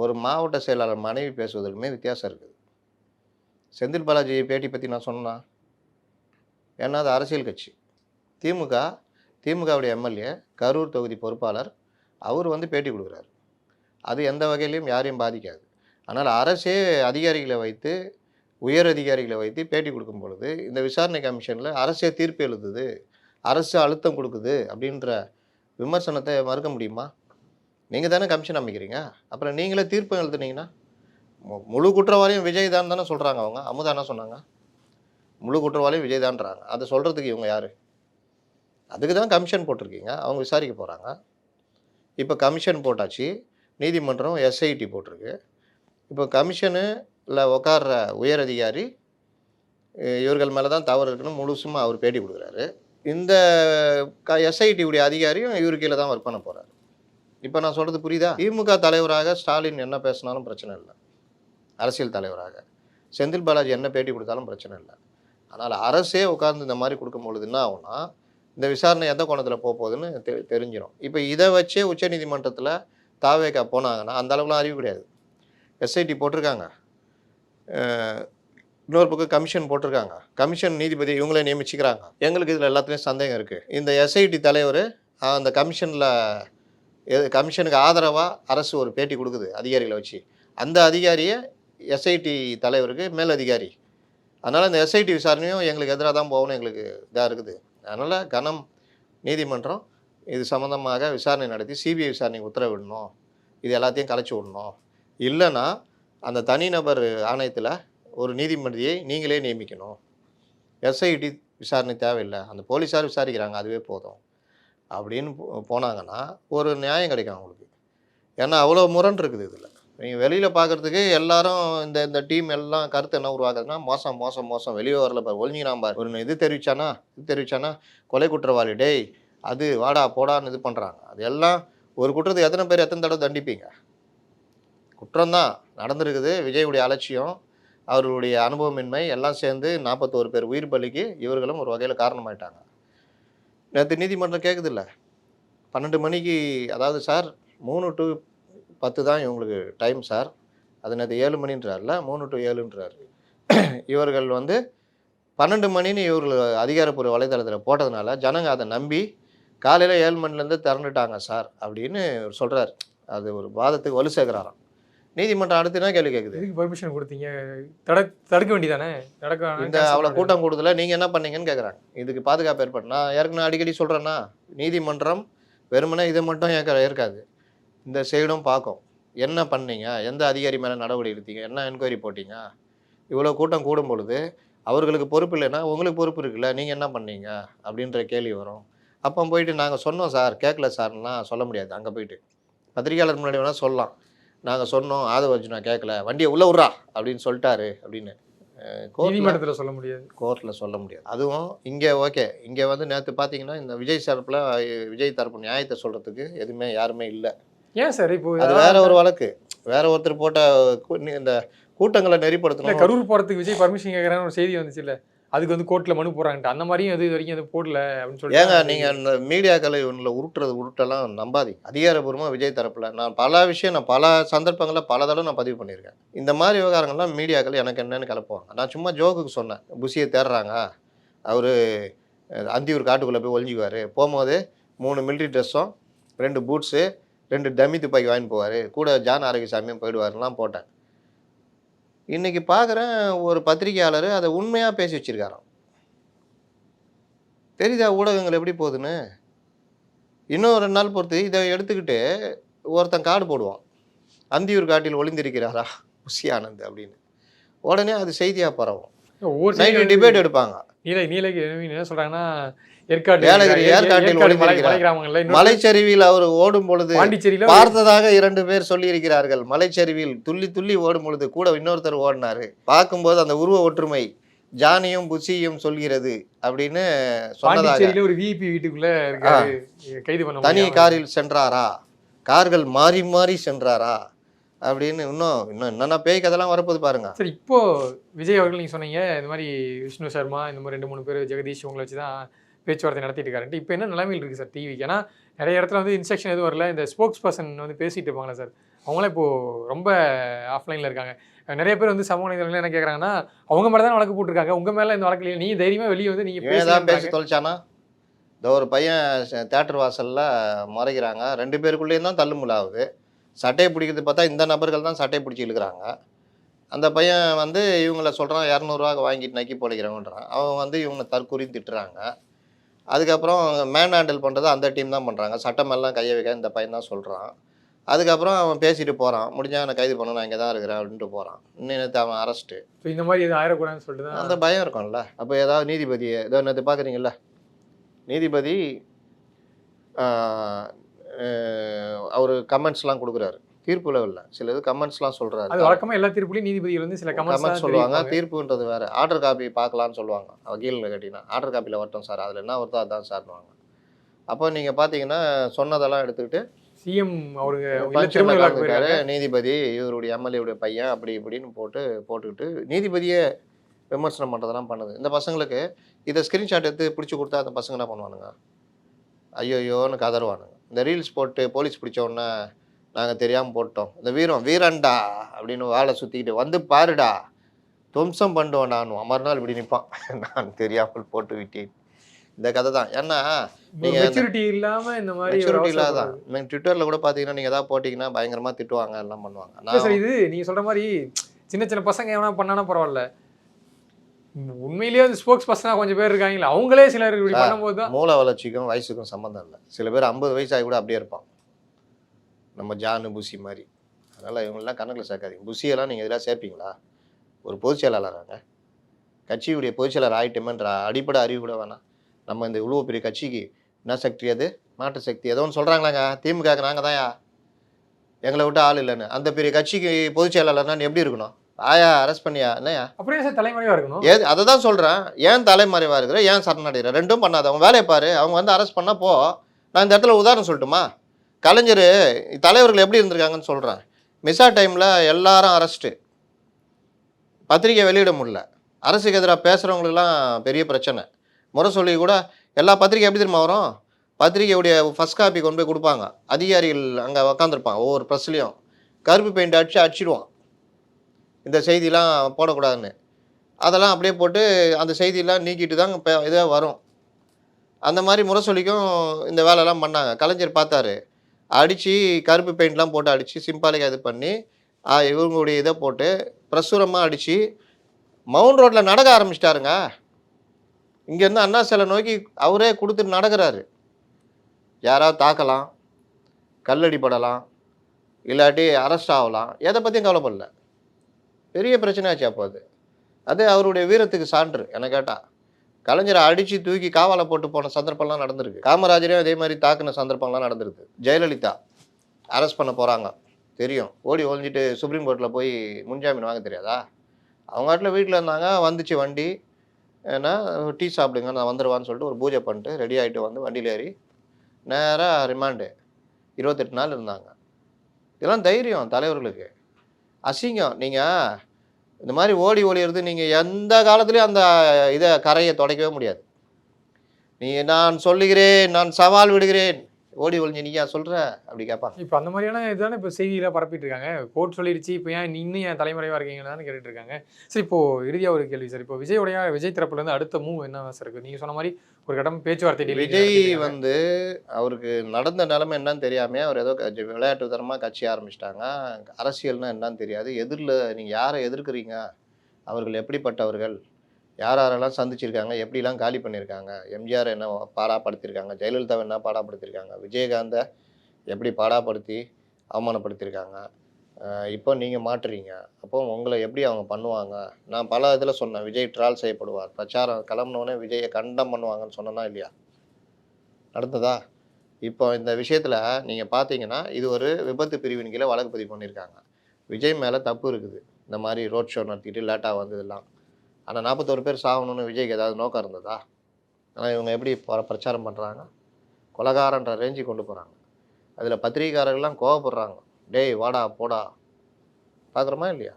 ஒரு மாவட்ட செயலாளர் மனைவி பேசுவதற்குமே வித்தியாசம் இருக்குது. செந்தில் பாலாஜி பேட்டி பற்றி நான் சொன்னா, ஏன்னா அது அரசியல் கட்சி. திமுகவுடைய எம்எல்ஏ, கரூர் தொகுதி பொறுப்பாளர், அவர் வந்து பேட்டி கொடுக்குறாரு. அது எந்த வகையிலையும் யாரையும் பாதிக்காது. ஆனால் அரசே அதிகாரிகளை வைத்து, உயர் அதிகாரிகளை வைத்து பேட்டி கொடுக்கும் பொழுது இந்த விசாரணை கமிஷனில் அரசே தீர்ப்பு எழுதுது, அரசு அழுத்தம் கொடுக்குது அப்படின்ற விமர்சனத்தை மறுக்க முடியுமா? நீங்கள் தானே கமிஷன் அமைக்கிறீங்க, அப்புறம் நீங்களே தீர்ப்பு எழுதுனீங்கன்னா முழு குற்றவாளியும் விஜய் தான் தானே சொல்கிறாங்க. அவங்க அமுதா என்ன சொன்னாங்க, முழு குற்றவாளியும் விஜய் தான்றாங்க. அதை சொல்கிறதுக்கு இவங்க யார்? அதுக்கு தான் கமிஷன் போட்டிருக்கீங்க, அவங்க விசாரிக்க போகிறாங்க. இப்போ கமிஷன் போட்டாச்சு, நீதிமன்றம் எஸ்ஐடி போட்டிருக்கு. இப்போ கமிஷனில் உட்கார்ற உயர் அதிகாரி இவர்கள் மேலே தான் தவறு இருக்குன்னு முழுசுமாக அவர் பேட்டி கொடுக்குறாரு. இந்த எஸ்ஐடியுடைய அதிகாரியும் இவரு கீழே தான் ஒர்க் பண்ண போகிறாரு. இப்போ நான் சொல்கிறது புரியுதா? திமுக தலைவராக ஸ்டாலின் என்ன பேசினாலும் பிரச்சனை இல்லை, அரசியல் தலைவராக செந்தில் பாலாஜி என்ன பேட்டி கொடுத்தாலும் பிரச்சனை இல்லை. ஆனால் அரசே உட்கார்ந்து இந்த மாதிரி கொடுக்கும் பொழுது என்ன ஆகும்னா, இந்த விசாரணை எந்த கோணத்தில் போகுதுன்னு தெரிஞ்சிடும். இப்போ இதை வச்சே உச்சநீதிமன்றத்தில் தாவேக்கா போனாங்கன்னா அந்த அளவுக்குலாம் அறிவு கிடையாது. எஸ்ஐடி போட்டிருக்காங்க, இன்னொரு பக்கம் கமிஷன் போட்டிருக்காங்க, கமிஷன் நீதிபதி இவங்களே நியமிச்சுக்கிறாங்க. எங்களுக்கு இதில் எல்லாத்துலேயும் சந்தேகம் இருக்குது. இந்த எஸ்ஐடி தலைவர் அந்த கமிஷனுக்கு ஆதரவாக அரசு ஒரு பேட்டி கொடுக்குது அதிகாரிகளை வச்சு, அந்த அதிகாரியை எஸ்ஐடி தலைவருக்கு மேல் அதிகாரி. அதனால் இந்த எஸ்ஐடி விசாரணையும் எங்களுக்கு எதிராக தான் போகணும், எங்களுக்கு இதாக இருக்குது. அதனால் கனம் நீதிமன்றம் இது சம்மந்தமாக விசாரணை நடத்தி சிபிஐ விசாரணைக்கு உத்தரவிடணும், இது எல்லாத்தையும் கலைச்சி விடணும். இல்லைன்னா அந்த தனிநபர் ஆணையத்தில் ஒரு நீதிமன்றியை நீங்களே நியமிக்கணும். எஸ்ஐடி விசாரணை தேவையில்லை, அந்த போலீஸார் விசாரிக்கிறாங்க, அதுவே போதும் அப்படின்னு போனாங்கன்னா ஒரு நியாயம் கிடைக்கும் அவங்களுக்கு. ஏன்னா அவ்வளோ முரண் இருக்குது இதில். நீங்கள் வெளியில் பார்க்குறதுக்கு எல்லாரும் இந்த டீம் எல்லாம் கருத்து என்ன உருவாக்குதுன்னா, மோசம் மோசம் மோசம் வெளியே வரல பார், ஒழிஞ்சினாம் பார், ஒரு இது தெரிவிச்சானா கொலை குற்றவாளி, டேய் அது வாடா போடான்னு இது பண்ணுறாங்க. அது எல்லாம் ஒரு குற்றத்துக்கு எத்தனை பேர் எத்தனை தடவை தண்டிப்பீங்க? குற்றம்தான் நடந்திருக்குது. விஜயுடைய அலட்சியம், அவர்களுடைய அனுபவமின்மை எல்லாம் சேர்ந்து 41 பேர் உயிர் பலிக்கு இவர்களும் ஒரு வகையில் காரணமாயிட்டாங்க. நேற்று நீதிமன்றம் கேட்குதில்ல, 12 மணிக்கு, அதாவது சார் 3 to 10 தான் இவங்களுக்கு டைம் சார், அது நேற்று 7 மணின்றார்ல, 3 to 7ன்றார். இவர்கள் வந்து 12 மணின்னு இவர்கள் அதிகாரப்பூர்வ வலைதளத்தில் போட்டதுனால ஜனங்க அதை நம்பி காலையில் 7 மணிலேருந்து திறந்துட்டாங்க சார் அப்படின்னு சொல்கிறார். அது ஒரு வாதத்துக்கு வலு சேர்க்குறாராம். நீதிமன்றம் அடுத்து என்ன கேள்வி கேட்குது? எதுக்கு பர்மிஷன் கொடுத்தீங்க? தடுக்க வேண்டியதானே? இந்த அவ்வளோ கூட்டம் கூடுதல நீங்கள் என்ன பண்ணீங்கன்னு கேட்குறாங்க. இதுக்கு பாதுகாப்பு ஏற்படும். நான் ஏற்கனவே அடிக்கடி சொல்கிறேன்னா, நீதிமன்றம் வெறுமனே இதை மட்டும் ஏற்காது. இந்த சைடும் பார்க்கும். என்ன பண்ணீங்க, எந்த அதிகாரி மேலே நடவடிக்கை எடுத்தீங்க, என்ன என்கொயரி போட்டீங்க, இவ்வளோ கூட்டம் கூடும் பொழுது அவர்களுக்கு பொறுப்பு இல்லைன்னா உங்களுக்கு பொறுப்பு இருக்குல்ல, நீங்கள் என்ன பண்ணீங்க அப்படின்ற கேள்வி வரும். அப்போ போயிட்டு நாங்கள் சொன்னோம் சார், கேட்கல சார்லாம் சொல்ல முடியாது. அங்கே போயிட்டு பத்திரிகையாளர் முன்னாடி வேணால் சொல்லலாம், நாங்கள் சொன்னோம் ஆதவ அர்ஜுனா கேட்கல, வண்டியை உள்ளே விட்றா அப்படின்னு சொல்லிட்டாரு அப்படின்னு. நீதிமன்றத்தில் சொல்ல முடியாது, கோர்ட்டில் சொல்ல முடியாது. அதுவும் இங்கே ஓகே. இங்கே வந்து நேற்று பார்த்தீங்கன்னா இந்த விஜய் தரப்பு நியாயத்தை சொல்கிறதுக்கு எதுவுமே யாருமே இல்லை. ஏன் சார் இப்போ அது வேற ஒரு வழக்கு, வேற ஒருத்தர் போட்ட இந்த கூட்டங்களை நெறிப்படுத்தணும். கரூர் போகிறதுக்கு விஜய் பர்மிஷன் கேட்குறான்னு ஒரு செய்தி வந்துச்சு இல்லை, அதுக்கு வந்து கோர்ட்டில் மனு போடுறாங்கட்டு, அந்த மாதிரியும் இது வரைக்கும் அது போடல அப்படின்னு சொல்லி. ஏங்க நீங்கள் இந்த மீடியாக்களை ஒன்றில் உருட்டெல்லாம் நம்பாதீங்க. அதிகாரப்பூர்வமாக விஜய் தரப்பில் நான் பல சந்தர்ப்பங்களில் பல தடவை நான் பதிவு பண்ணியிருக்கேன். இந்த மாதிரி விவகாரங்கள்லாம் மீடியாக்கள் எனக்கு என்னன்னு கிளப்புவாங்க. நான் சும்மா ஜோக்குக்கு சொன்னேன், புஷியை தேடுறாங்க, அவர் அந்தியூர் காட்டுக்குள்ளே போய் ஒழிஞ்சிக்குவார், போகும்போது 3 மிலிட்ரி ட்ரெஸ்ஸும் 2 பூட்ஸு 2 டம்மி துப்பாக்கி வாங்கிட்டு போவார், கூட ஜான் ஆரோக்கியசாமியும் போயிடுவாருலாம் போட்டேன். இன்றைக்கி பார்க்குறேன் ஒரு பத்திரிகையாளர் அதை உண்மையாக பேசி வச்சுருக்காராம். தெரியுதா ஊடகங்கள் எப்படி போகுதுன்னு? இன்னும் 2 நாள் பொறுத்து இதை எடுத்துக்கிட்டு ஒருத்தன் கார்டு போடுவான், அந்தியூர் காட்டில் ஒளிந்திருக்கிறாரா புஷி ஆனந்த் அப்படின்னு. உடனே அது செய்தியாக பரவும். நைட்டு டிபேட் எடுப்பாங்க. நீலகிரி என்ன சொல்கிறாங்கன்னா, ஏற்காட்டில் மலைச்சரிவில் அவர் ஓடும் பொழுது பார்த்ததாக 2 பேர் சொல்லி இருக்கிறார்கள். மலைச்சரிவில் துள்ளி துள்ளி ஓடும் பொழுது கூட இன்னொருத்தர் ஓடினாரு, பார்க்கும்போது அந்த உருவ ஒற்றுமை ஜானியும் புஷியும் சொல்கிறது அப்படின்னு சொன்னதாக. ஒரு விஐபி வீட்டுக்குள்ள கைது பண்ண தனி காரில் சென்றாரா, கார்கள் மாறி மாறி சென்றாரா அப்படின்னு இன்னும் என்னென்ன பேய் கதெல்லாம் வரப்போது பாருங்க. சரி, இப்போ விஜய் அவர்கள் நீங்கள் சொன்னீங்க இந்த மாதிரி விஷ்ணு சர்மா இந்த மாதிரி 2-3 பேர் ஜெகதீஷ் இவங்களை வச்சு தான் பேச்சுவார்த்தை நடத்திட்டு இருக்காருன்ட்டு. இப்போ என்ன நிலைமையில் இருக்குது சார் டிவிக்கு? ஏன்னா நிறைய இடத்துல வந்து இன்ஸ்ட்ரக்ஷன் எதுவும் வரல, இந்த ஸ்போக்ஸ் பர்சன் வந்து பேசிட்டு இருப்பாங்களா சார், அவங்களாம் இப்போது ரொம்ப ஆஃப்லைனில் இருக்காங்க. நிறைய பேர் வந்து சமூக நிலையங்கள் என்ன கேட்குறாங்கன்னா, அவங்க மேலே தான் வழக்கு போட்டிருக்காங்க, உங்கள் மேலே இந்த வழக்கு இல்லை, நீங்கள் தைரியமாக வெளியே வந்து நீங்கள் பேசி தொலைச்சானா? இந்த ஒரு பையன் தேட்டர் வாசலில் முறைக்கிறாங்க, 2 பேருக்குள்ளேயும் தான் தள்ளுமுள்ளாகுது. சட்டையை பிடிக்கிறது பார்த்தா இந்த நபர்கள் தான் சட்டையை பிடிச்சி இழுக்கிறாங்க. அந்த பையன் வந்து இவங்கள சொல்கிறான் 200 ரூபா வாங்கிட்டு நக்கி பொழைக்கிறவன்றான். அவன் வந்து இவங்க தற்கொலையும் திட்டுறாங்க. அதுக்கப்புறம் மேன் ஹேண்டில் பண்ணுறது அந்த டீம் தான் பண்ணுறாங்க, சட்டமெல்லாம் கையை வைக்க இந்த பையன் தான் சொல்கிறான். அதுக்கப்புறம் அவன் பேசிட்டு போகிறான், முடிஞ்சால் நான் கைது பண்ண, நான் இங்கே தான் இருக்கிறேன் அப்படின்ட்டு போகிறான். இன்னும் அவன் அரெஸ்ட்டு. இந்த மாதிரி எதுவும் ஆயிடக்கூடாதுன்னு சொல்லிட்டு தான் அந்த பயம் இருக்கும்ல. அப்போ ஏதாவது நீதிபதியை ஏதோ நேற்று பார்க்குறீங்களா, நீதிபதி அவர் கமெண்ட்ஸ்லாம் கொடுக்குறாரு, தீர்ப்புல இல்லை, சில இது கமெண்ட்ஸ்லாம் சொல்கிறாரு. அது வழக்கமாக எல்லா தீர்ப்புலையும் நீதிபதிகள் வந்து சில கமெண்ட்ஸ் சொல்லுவாங்க. தீர்ப்புன்றது வேறு, ஆர்டர் காப்பி பார்க்கலான்னு சொல்லுவாங்க. வக்கீலில் கேட்டிங்கன்னா ஆர்டர் காப்பியில் வரட்டும் சார், அதில் என்ன வருதோ அதுதான் சார்னுவாங்க. அப்போ நீங்கள் பார்த்தீங்கன்னா சொன்னதெல்லாம் எடுத்துக்கிட்டு சிஎம் அவரு நீதிபதி இவருடைய எம்எல்ஏவுடைய பையன் அப்படி இப்படின்னு போட்டுக்கிட்டு நீதிபதியே விமர்சனம் பண்ணுறதெல்லாம் பண்ணுது. இந்த பசங்களுக்கு இதை ஸ்க்ரீன்ஷாட் எடுத்து பிடிச்சி கொடுத்தா அந்த பசங்க என்ன பண்ணுவானுங்க, ஐயோயோன்னு கதறுவானுங்க. இந்த ரீல்ஸ் போட்டு போலீஸ் பிடிச்சோன்னே நாங்கள் தெரியாமல் போட்டோம், இந்த வீரன்டா அப்படின்னு வாழை சுற்றிக்கிட்டு வந்து பாருடா துவம்சம் பண்ணுவோம் நான் மறுநாள் இப்படி நிற்பான், நான் தெரியாமல் போட்டு விட்டேன். இந்த கதை தான். ஏன்னா நீங்கள் மெச்சூரிட்டி இல்லாமல் இந்த மாதிரி மெச்சூரிட்டி இல்லாத தான். நீங்கள் ட்விட்டரில் கூட பார்த்தீங்கன்னா நீங்கள் எதாவது போட்டிங்கன்னா பயங்கரமாக திட்டுவாங்க, எல்லாம் பண்ணுவாங்க. சார் இது நீங்கள் சொல்கிற மாதிரி சின்ன சின்ன பசங்க எவனா பண்ணானா பரவாயில்ல, உண்மையிலேயே வந்து ஸ்போக்ஸ் பர்சனாக கொஞ்சம் பேர் இருக்காங்களா, அவங்களே சிலர் இப்படி பண்ணும்போது தான். மூளை வளர்ச்சிக்கும் வயசுக்கும் சம்மந்தம் இல்லை. சில பேர் 50 வயசாகி கூட அப்படியே இருப்பான், நம்ம ஜானு புஷி மாதிரி. அதனால் இவங்களெலாம் கணக்கில் சேர்க்காதீங்க. புஷியெல்லாம் நீங்கள் இதெல்லாம் சேர்ப்பீங்களா? ஒரு பொதுச் செயலாளராங்க, கட்சியுடைய பொதுச் செயலாளர் ஆகிட்டோமேன்ற அடிப்படை அறிவு கூட வேணாம். நம்ம இந்த இவ்வளோ பெரிய கட்சிக்கு என்ன சக்தி, அது மாட்டு சக்தி ஏதோ ஒன்று சொல்கிறாங்களாங்க, திமுக நாங்கள் தான்யா, எங்களை விட்டு ஆள் இல்லைன்னு. அந்த பெரிய கட்சிக்கு பொதுச் செயலாளர்னா எப்படி இருக்கணும்? ஆயா அரெஸ்ட் பண்ணியா என்னையா? அப்படியே சார் தலைமறைவாக இருக்கணும். அதை தான் சொல்கிறேன். ஏன் தலைமறைவாக இருக்கிற, ஏன் சரணடைகிற, ரெண்டும் பண்ணாத. அவங்க வேலையை பாரு. அவங்க வந்து அரெஸ்ட் பண்ணால் போ. நான் இந்த இடத்துல உதாரணம் சொல்லட்டுமா, கலைஞர் தலைவர்கள் எப்படி இருந்திருக்காங்கன்னு சொல்கிறேன். மிசா டைமில் எல்லாரும் அரெஸ்ட்டு, பத்திரிக்கை வெளியிட முடியல, அரசுக்கு எதிராக பேசுகிறவங்களுக்குலாம் பெரிய பிரச்சனை. முறை சொல்லி கூட எல்லா பத்திரிக்கை எப்படி தெரியுமா வரும், பத்திரிக்கையுடைய ஃபஸ்ட் காப்பி கொண்டு போய் கொடுப்பாங்க, அதிகாரிகள் அங்கே உக்காந்துருப்பாங்க, ஒவ்வொரு ப்ரெஸ்லையும் கருப்பு பெயிண்ட் அடிச்சிடுவான், இந்த செய்திலாம் போடக்கூடாதுன்னு. அதெல்லாம் அப்படியே போட்டு அந்த செய்தியெல்லாம் நீக்கிட்டு தான் இப்போ இதாக வரும். அந்த மாதிரி முரசொலிக்கும் இந்த வேலையெல்லாம் பண்ணாங்க. கலைஞர் பார்த்தாரு. அடித்து கருப்பு பெயிண்ட்லாம் போட்டு அடித்து சிம்பாலிக்காக இது பண்ணி இவங்களுடைய இதை போட்டு பிரசுரமாக அடித்து மவுண்ட் ரோட்டில் நடக்க ஆரம்பிச்சிட்டாருங்க. இங்கேருந்து அண்ணா சிலை நோக்கி அவரே கொடுத்துட்டு நடக்கிறாரு. யாராவது தாக்கலாம், கல்லடிப்படலாம், இல்லாட்டி அரெஸ்ட் ஆகலாம், எதை பற்றியும் கவலைப்படல. பெரிய பிரச்சனையாச்சு அப்போ அது அவருடைய வீரத்துக்கு சான்று. என்ன கேட்டால் கலைஞரை அடித்து தூக்கி காவாலை போட்டு போன சந்தர்ப்பம்லாம் நடந்திருக்கு. காமராஜரையும் அதே மாதிரி தாக்குன சந்தர்ப்பம்லாம் நடந்திருக்கு. ஜெயலலிதா அரெஸ்ட் பண்ண போகிறாங்க தெரியும், ஓடி ஒழிஞ்சிட்டு சுப்ரீம் கோர்ட்டில் போய் முன்ஜாமீன் வாங்க தெரியாதா? அவங்க நாட்டில் வீட்டில் இருந்தாங்க, வந்துச்சு வண்டி, ஏன்னா டீ சாப்பிடுங்க நான் வந்துடுவான்னு சொல்லிட்டு ஒரு பூஜை பண்ணிட்டு ரெடி ஆகிட்டு வந்து வண்டியில் ஏறி நேராக ரிமாண்டு 28 நாள் இருந்தாங்க. இதெல்லாம் தைரியம் தலைவர்களுக்கு. அசிங்கம். நீங்கள் இந்த மாதிரி ஓடி ஒளியிறது நீங்கள் எந்த காலத்துலேயும் அந்த இதை கரையை துடைக்கவே முடியாது. நான் சொல்லுகிறேன், நான் சவால் விடுகிறேன், ஓடி ஒளிஞ்சு நீயா சொல்கிற அப்படி கேட்பாங்க. இப்போ அந்த மாதிரியான இதுதானே இப்போ செய்தியெல்லாம் பரப்பிட்டு இருக்காங்க. கோர்ட் சொல்லிடுச்சு, இப்போ ஏன் இன்னும் என் தலைமுறைவாக இருக்கீங்கன்னு கேட்டுட்டு இருக்காங்க. சரி, இப்போது இறுதியாக ஒரு கேள்வி சார். இப்போ விஜய் தரப்புலேருந்து அடுத்த மூவ் என்ன சார் இருக்குது? நீங்கள் சொன்ன மாதிரி ஒரு கடம் பேச்சுவார்த்தை விஜய் வந்து அவருக்கு நடந்த நிலைமை என்னன்னு தெரியாமல் அவர் ஏதோ விளையாட்டு தரமாக கட்சி ஆரம்பிச்சிட்டாங்க. அரசியல்னால் என்னன்னு தெரியாது. எதிரில் நீங்கள் யாரை எதிர்க்கிறீங்க, அவர்கள் எப்படிப்பட்டவர்கள், யாரெல்லாம் சந்திச்சிருக்காங்க, எப்படிலாம் காலி பண்ணியிருக்காங்க, எம்ஜிஆர் என்ன பாடாப்படுத்தியிருக்காங்க, ஜெயலலிதாவை என்ன பாடாப்படுத்தியிருக்காங்க, விஜயகாந்தை எப்படி பாடாப்படுத்தி அவமானப்படுத்தியிருக்காங்க, இப்போ நீங்கள் மாட்டுறீங்க, அப்போ உங்களை எப்படி அவங்க பண்ணுவாங்க. நான் பல இதில் சொன்னேன், விஜய் ட்ரால் செய்யப்படுவார், பிரச்சாரம் கிளம்பினோடனே விஜயை கண்டம் பண்ணுவாங்கன்னு சொன்னனா இல்லையா? நடந்ததா? இப்போ இந்த விஷயத்தில் நீங்கள் பார்த்தீங்கன்னா இது ஒரு விபத்து பிரிவின் கீழே வழக்கு பதிவு பண்ணியிருக்காங்க. விஜய் மேலே தப்பு இருக்குது, இந்த மாதிரி ரோட் ஷோ நடத்திட்டு லேட்டாக வந்ததெல்லாம். ஆனால் 41 பேர் சாகணும்னு விஜய்க்கு ஏதாவது நோக்கம் இருந்ததா? ஆனால் இவங்க எப்படி பிரச்சாரம் பண்ணுறாங்க, கொலகாரன்ற ரேஞ்சு கொண்டு போகிறாங்க. அதில் பத்திரிகைக்காரர்கள்லாம் கோவப்படுறாங்க, டேய் வாடா போடா. பார்க்குறோமா இல்லையா?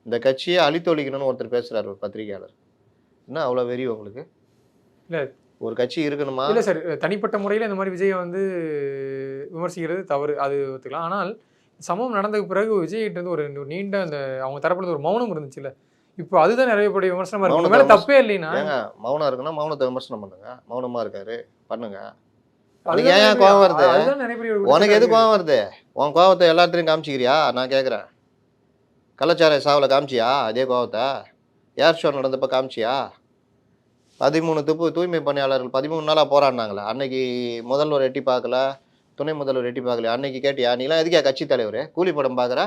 இந்த கட்சியை அழித்தொழிக்கணும்னு ஒருத்தர் பேசுகிறார், ஒரு பத்திரிகையாளர். என்ன அவ்வளோ வெறி உங்களுக்கு? இல்லை, ஒரு கட்சி இருக்கணுமா? இல்லை சார், தனிப்பட்ட முறையில் இந்த மாதிரி விஜயை வந்து விமர்சிக்கிறது தவறு, அது ஒத்துக்கலாம். ஆனால் சம்பவம் நடந்ததுக்கு பிறகு விஜய்கிட்ட இருந்து ஒரு நீண்ட அந்த அவங்க தரப்புல ஒரு மௌனம் இருந்துச்சுல்ல, இப்போ அதுதான் நிறைய பேருடைய விமர்சனமா இருக்கு. மேலே தப்பே இல்லைன்னா மௌனம் இருக்குன்னா மௌனத்தை விமர்சனம் பண்ணுங்க. மௌனமா இருக்காரு, பண்ணுங்க. அதுக்கு ஏன் கோவம் வருது? உனக்கு எது கோவம் வருது? உன் கோவத்தை எல்லாத்தையும் காமிச்சிக்கிறியா? நான் கேட்குறேன், கள்ளச்சாராய சாவில் காமிச்சியா அதே கோவத்தை? ஏர் ஷோ நடந்தப்போ காமிச்சியா? 13 தூய்மை பணியாளர்கள் 13 நாளாக போராடினாங்களே, அன்னைக்கு முதல்வர் எட்டி பார்க்கல, துணை முதல்வர் எட்டி பார்க்கல, அன்னைக்கு கேட்டியா? நீலாம் எதுக்கா கட்சி தலைவர், கூலி படம் பார்க்குற,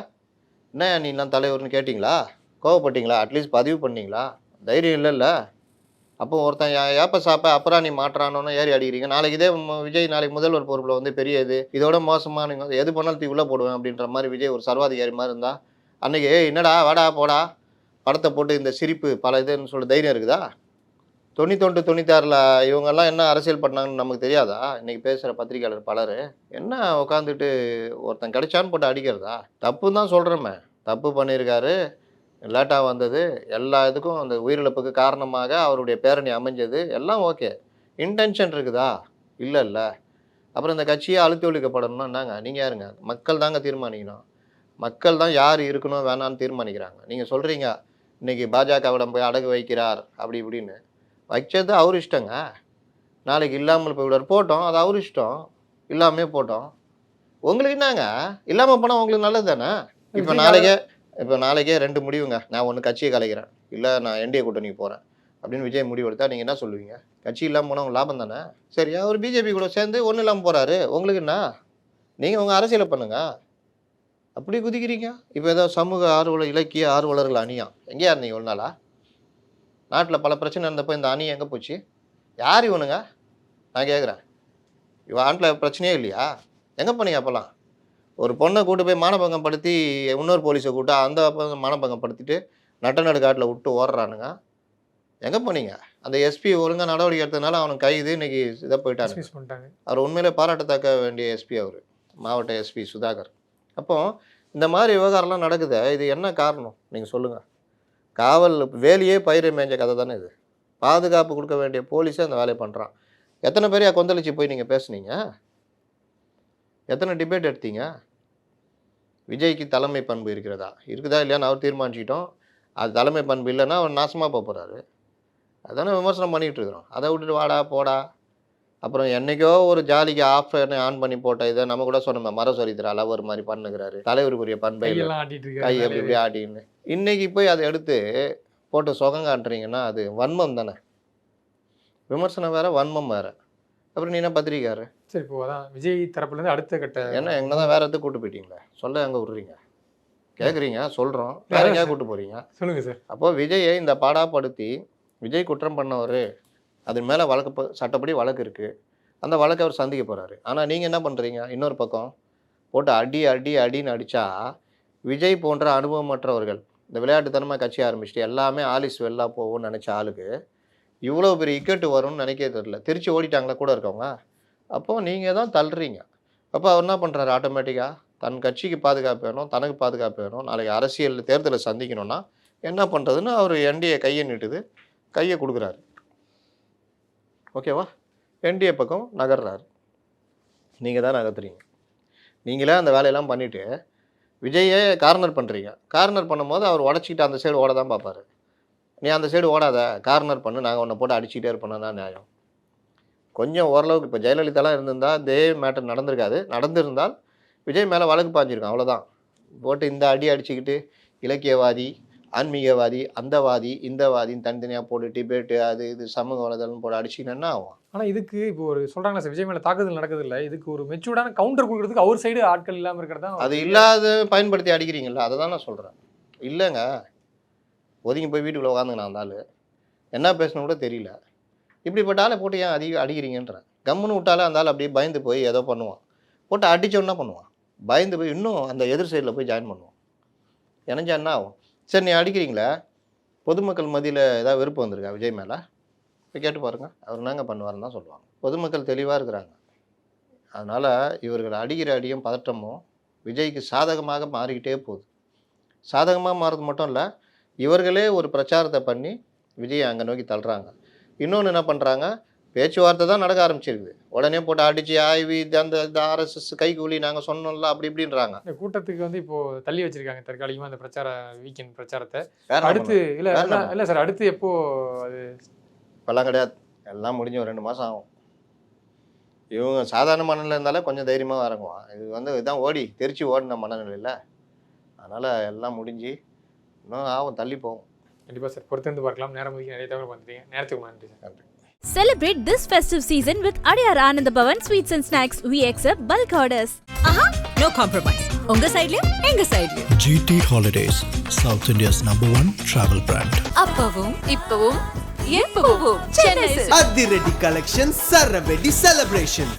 என்ன நீலாம் தலைவர்னு கேட்டிங்களா? கோவப்பட்டீங்களா? அட்லீஸ்ட் பதிவு பண்ணிங்களா? தைரியம் இல்லைல்ல. அப்போ ஒருத்தன் ஏப்ப சாப்ப அப்புறம் நீ மாட்டுறானோன்னு ஏறி அடிக்கிறீங்க. நாளைக்கு இதே விஜய் நாளைக்கு முதல்வர் பொறுப்பில் வந்து பெரிய இது இதோட மோசமான எது பண்ணாலும் தீ உள்ளே போடுவேன் அப்படின்ற மாதிரி விஜய் ஒரு சர்வாதிகாரி மாதிரி இருந்தால் அன்றைக்கி என்னடா வாடா போடா படத்தை போட்டு இந்த சிரிப்பு பல இதுன்னு சொல்ல தைரியம் இருக்குதா? 91 96 இவங்கெல்லாம் என்ன அரசியல் பண்ணாங்கன்னு நமக்கு தெரியாதா? இன்றைக்கி பேசுகிற பத்திரிகையாளர் பலர் என்ன உட்காந்துட்டு ஒருத்தன் கிடைச்சான்னு போட்டு அடிக்கிறதா? தப்புன்னு தான் சொல்கிறோமே. தப்பு பண்ணியிருக்காரு, லேட்டாக வந்தது, எல்லா இதுக்கும் அந்த உயிரிழப்புக்கு காரணமாக அவருடைய பேரணி அமைஞ்சது எல்லாம் ஓகே. இன்டென்ஷன் இருக்குதா? இல்லை. அப்புறம் இந்த கட்சியை அழுத்தி ஒழிக்கப்படணும்னா என்னங்க? நீங்கள் யாருங்க? மக்கள் தாங்க தீர்மானிக்கணும். மக்கள் தான் யார் இருக்கணும் வேணான்னு தீர்மானிக்கிறாங்க. நீங்கள் சொல்கிறீங்க இன்றைக்கி பாஜகவிடம் போய் அடகு வைக்கிறார் அப்படி இப்படின்னு. வச்சது அவர் இஷ்டங்க. நாளைக்கு இல்லாமல் போய்விடார், போட்டோம், அது அவர் இஷ்டம். இல்லாமே போட்டோம். உங்களுக்கு என்னங்க? இல்லாமல் போனால் உங்களுக்கு நல்லது தானே? இப்போ நாளைக்கே 2 முடிவுங்க. நான் ஒன்று கட்சியை கலைக்கிறேன், இல்லை நான் என்டிஏ கூட்டணிக்கு போகிறேன் அப்படின்னு விஜய் முடிவு எடுத்தா நீங்கள் என்ன சொல்லுவீங்க? கட்சி இல்லாமல் போனால் உங்களுக்கு லாபம் தானே? சரியா? ஒரு பிஜேபி கூட சேர்ந்து ஒன்றும் இல்லாமல் போகிறாரு, உங்களுக்கு என்ன? நீங்கள் உங்கள் அரசியலை பண்ணுங்க. அப்படி குதிக்கிறீங்க. இப்போ ஏதோ சமூக ஆர்வலர் இலக்கிய ஆர்வலர்கள் அணியா எங்கேயா இருந்தீங்க ஒரு நாளா? நாட்டில் பல பிரச்சனை இருந்தப்போ இந்த அணி எங்கே போச்சு? யார் இவனுங்க? நான் கேட்குறேன். இவன் ஆண்டில் பிரச்சனையே இல்லையா? எங்கே போனீங்க அப்போல்லாம்? ஒரு பொண்ணை கூட்டு போய் மானபங்கம் படுத்தி இன்னொரு போலீஸை கூட்டா அந்த மானபங்கம் படுத்திட்டு நட்ட காட்டில் விட்டு ஓடுறானுங்க. எங்கே போனீங்க? அந்த எஸ்பி ஒழுங்காக நடவடிக்கை எடுத்ததுனால அவனுக்கு கைது இன்னைக்கு இதை போயிட்டாங்க. அவர் உண்மையிலே பாராட்டத்தக்க வேண்டிய எஸ்பி, அவர் மாவட்ட எஸ்பி சுதாகர். அப்போ இந்த மாதிரி விவகாரம்லாம் நடக்குது. இது என்ன காரணம் நீங்கள் சொல்லுங்கள்? காவல் வேலையே பயிரை மேய்ஞ்ச கதை தானே இது. பாதுகாப்பு கொடுக்க வேண்டிய போலீஸே அந்த வேலையை பண்ணுறான். எத்தனை பேரையா கொந்தளிச்சு போய் நீங்கள் பேசுனீங்க? எத்தனை டிபேட் எடுத்தீங்க? விஜய்க்கு தலைமை பண்பு இருக்கிறதா? இருக்குதா இல்லையான்னு அவர் தீர்மானிச்சிட்டோம். அது தலைமை பண்பு இல்லைன்னா அவர் நாசமாக போகிறாரு. அதானே விமர்சனம் பண்ணிகிட்டு இருக்கிறோம். அதை விட்டுட்டு வாடா போடா அப்புறம் என்னைக்கோ ஒரு ஜாலிக்கு ஆன் பண்ணி போட்ட இதை நம்ம கூட சொன்னோம், மர சொரித்திர அளவர் மாதிரி பண்ணுகிறாரு, தலைவருக்குரிய பண்பை கையெல்லாம் ஆட்டிட்டு கை இருக்காரு. எப்படி ஆட்டின்னு. இன்னைக்கு போய் அதை எடுத்து போட்டு சுகம் காட்டுறீங்கன்னா அது வன்மம் தானே. விமர்சனம் வேற, வன்மம் வேற. அப்புறம் நீ என்ன பத்திரிக்காரு? சரி, இப்போ அதான் விஜய் தரப்புல இருந்து அடுத்த கட்ட என்ன எங்கே தான் வேற எதுக்கு கூட்டு போயிட்டீங்களே, சொல்ல எங்கே விட்றீங்க, கேட்குறீங்க சொல்கிறோம், வேற எங்கேயா கூட்டு போகிறீங்க. சொல்லுங்க சார். அப்போது விஜயை இந்த பாடாப்படுத்தி விஜய் குற்றம் பண்ணவர், அது மேலே வழக்கு சட்டப்படி வழக்கு இருக்குது, அந்த வழக்கை அவர் சந்திக்க போகிறாரு. ஆனால் நீங்கள் என்ன பண்ணுறீங்க, இன்னொரு பக்கம் போட்டு அடின்னு அடித்தா விஜய் போன்ற அனுபவமற்றவர்கள், இந்த விளையாட்டுத்தனமாக கட்சி ஆரம்பிச்சுட்டு எல்லாமே ஆலிஸ் வெல்லா போகும்னு நினச்ச ஆளுக்கு இவ்வளோ பெரிய இக்கட்டு வரும்னு நினைக்கவே தெரியல. திருச்சி ஓடிட்டாங்களா கூட இருக்கவங்க. அப்போது நீங்கள் தான் தள்ளுறீங்க. அப்போ அவர் என்ன பண்ணுறாரு, ஆட்டோமேட்டிக்காக தன் கட்சிக்கு பாதுகாப்பு வேணும், தனக்கு பாதுகாப்பு வேணும், நாளைக்கு அரசியல் தேர்தலை சந்திக்கணும்னா என்ன பண்ணுறதுன்னு அவர் என்டிஏ கையை நீட்டுது, கையை கொடுக்குறாரு. ஓகேவா? என்டிஏ பக்கம் நகர்றாரு. நீங்கள் தான் நகர்த்துறீங்க. நீங்களே அந்த வேலையெல்லாம் பண்ணிவிட்டு விஜயை கார்னர் பண்ணுறீங்க. கார்னர் பண்ணும்போது அவர் உடச்சிக்கிட்டு அந்த சைடு ஓட தான் பார்ப்பார். நீ அந்த சைடு ஓடாத, கார்னர் பண்ணு, நாங்கள் உன்னை போட்டு அடிச்சுக்கிட்டே இருப்போம் தான் நியாயம். கொஞ்சம் ஓரளவுக்கு இப்போ ஜெயலலிதாலாம் இருந்திருந்தால் இதே மேட்டர் நடந்திருக்காது. நடந்திருந்தால் விஜய் மேலே வழக்கு பாஞ்சிருக்கும், அவ்வளோதான். போட்டு இந்த அடி அடிச்சுக்கிட்டு இலக்கியவாதி, ஆன்மீகவாதி, அந்தவாதி, இந்த வாதின்னு தனித்தனியாக போட்டு டிபேட்டு அது இது சமூக வலைதளம் போட்டு அடிச்சுக்கினா என்ன ஆகும்? ஆனால் இதுக்கு இப்போ ஒரு சொல்கிறாங்களா சார், விஜய் மேலே தாக்குதல் நடக்குது இல்லை, இதுக்கு ஒரு மெச்சூர்டான கவுண்டர் கொடுக்குறதுக்கு அவர் சைடு ஆட்கள் இல்லாமல் இருக்கிறது தான். அது இல்லாத பயன்படுத்தி அடிக்கிறீங்களா, அதை தான் நான் சொல்கிறேன். இல்லைங்க, ஒதுங்கி போய் வீட்டுக்குள்ளே உட்காந்துங்க, நான் இருந்தாலும் என்ன பேசணும் கூட தெரியல, இப்படிப்பட்ட ஆளை போட்டு ஏன் அடிக்கிறீங்கன்றேன். கம்முன்னு விட்டாலே அந்த ஆள் அப்படியே பயந்து போய் ஏதோ பண்ணுவான், போட்டு அடித்தோன்னா பண்ணுவான், பயந்து போய் இன்னும் அந்த எதிர் சைடில் போய் ஜாயின் பண்ணுவான். இணைஞ்சா என்ன ஆகும்? சரி, நீ அடிக்கிறீங்களே, பொதுமக்கள் மத்தியில் ஏதாவது விருப்பம் வந்திருக்கா விஜய் மேலே? இப்போ கேட்டு பாருங்கள், அவர் நாங்கள் பண்ணுவாருன்னு தான் சொல்லுவாங்க. பொதுமக்கள் தெளிவாக இருக்கிறாங்க. அதனால் இவர்கள் அடிக்கிற அடியும் பதட்டமும் விஜய்க்கு சாதகமாக மாறிக்கிட்டே போகுது. சாதகமாக மாறுறது மட்டும் இல்லை, இவர்களே ஒரு பிரச்சாரத்தை பண்ணி விஜயை அங்கே நோக்கி தள்ளுறாங்க. இன்னொன்று என்ன பண்ணுறாங்க, பேச்சுவார்த்தை தான் நடக்க ஆரம்பிச்சிருக்குது, உடனே போட்டு அடித்து ஆய்வி அந்த ஆர்எஸ்எஸ் கைகூலி நாங்கள் சொன்னோம்ல அப்படி இப்படின்றாங்க. இந்த கூட்டத்துக்கு வந்து இப்போ தள்ளி வச்சிருக்காங்க தற்காலிகமாக அந்த வீக்கெண்ட் பிரச்சாரத்தை. வேற அடுத்து இல்லை சார், அடுத்து எப்போ அது? இப்போல்லாம் கிடையாது, எல்லாம் முடிஞ்சு ஒரு 2 மாதம் ஆகும். இவங்க சாதாரண மனநிலை இருந்தாலே கொஞ்சம் தைரியமாக இறங்குவான். இது வந்து இதுதான் தெரிச்சு ஓடின மனநிலையில். அதனால் எல்லாம் முடிஞ்சு இன்னும் ஆகும், தள்ளி போகும். கண்டிப்பாக சார், பொறுத்திருந்து பார்க்கலாம். நேரம் ஒதுக்கி நிறைய தகவல் வந்துட்டீங்க. நேரத்துக்கு நன்றி சார். நன்றி. Celebrate this festive season with Adiyar Ananda Bhavan Sweets and Snacks. We accept bulk orders. No compromise. உங்க சைடுலயும் எங்க சைடுலயும். GT Holidays, South India's #1 travel brand. அப்பவும் இப்பவும் எப்பவும் சென்னை அதிரடி கலெக்ஷன், சரவெடி செலிப்ரேஷன்.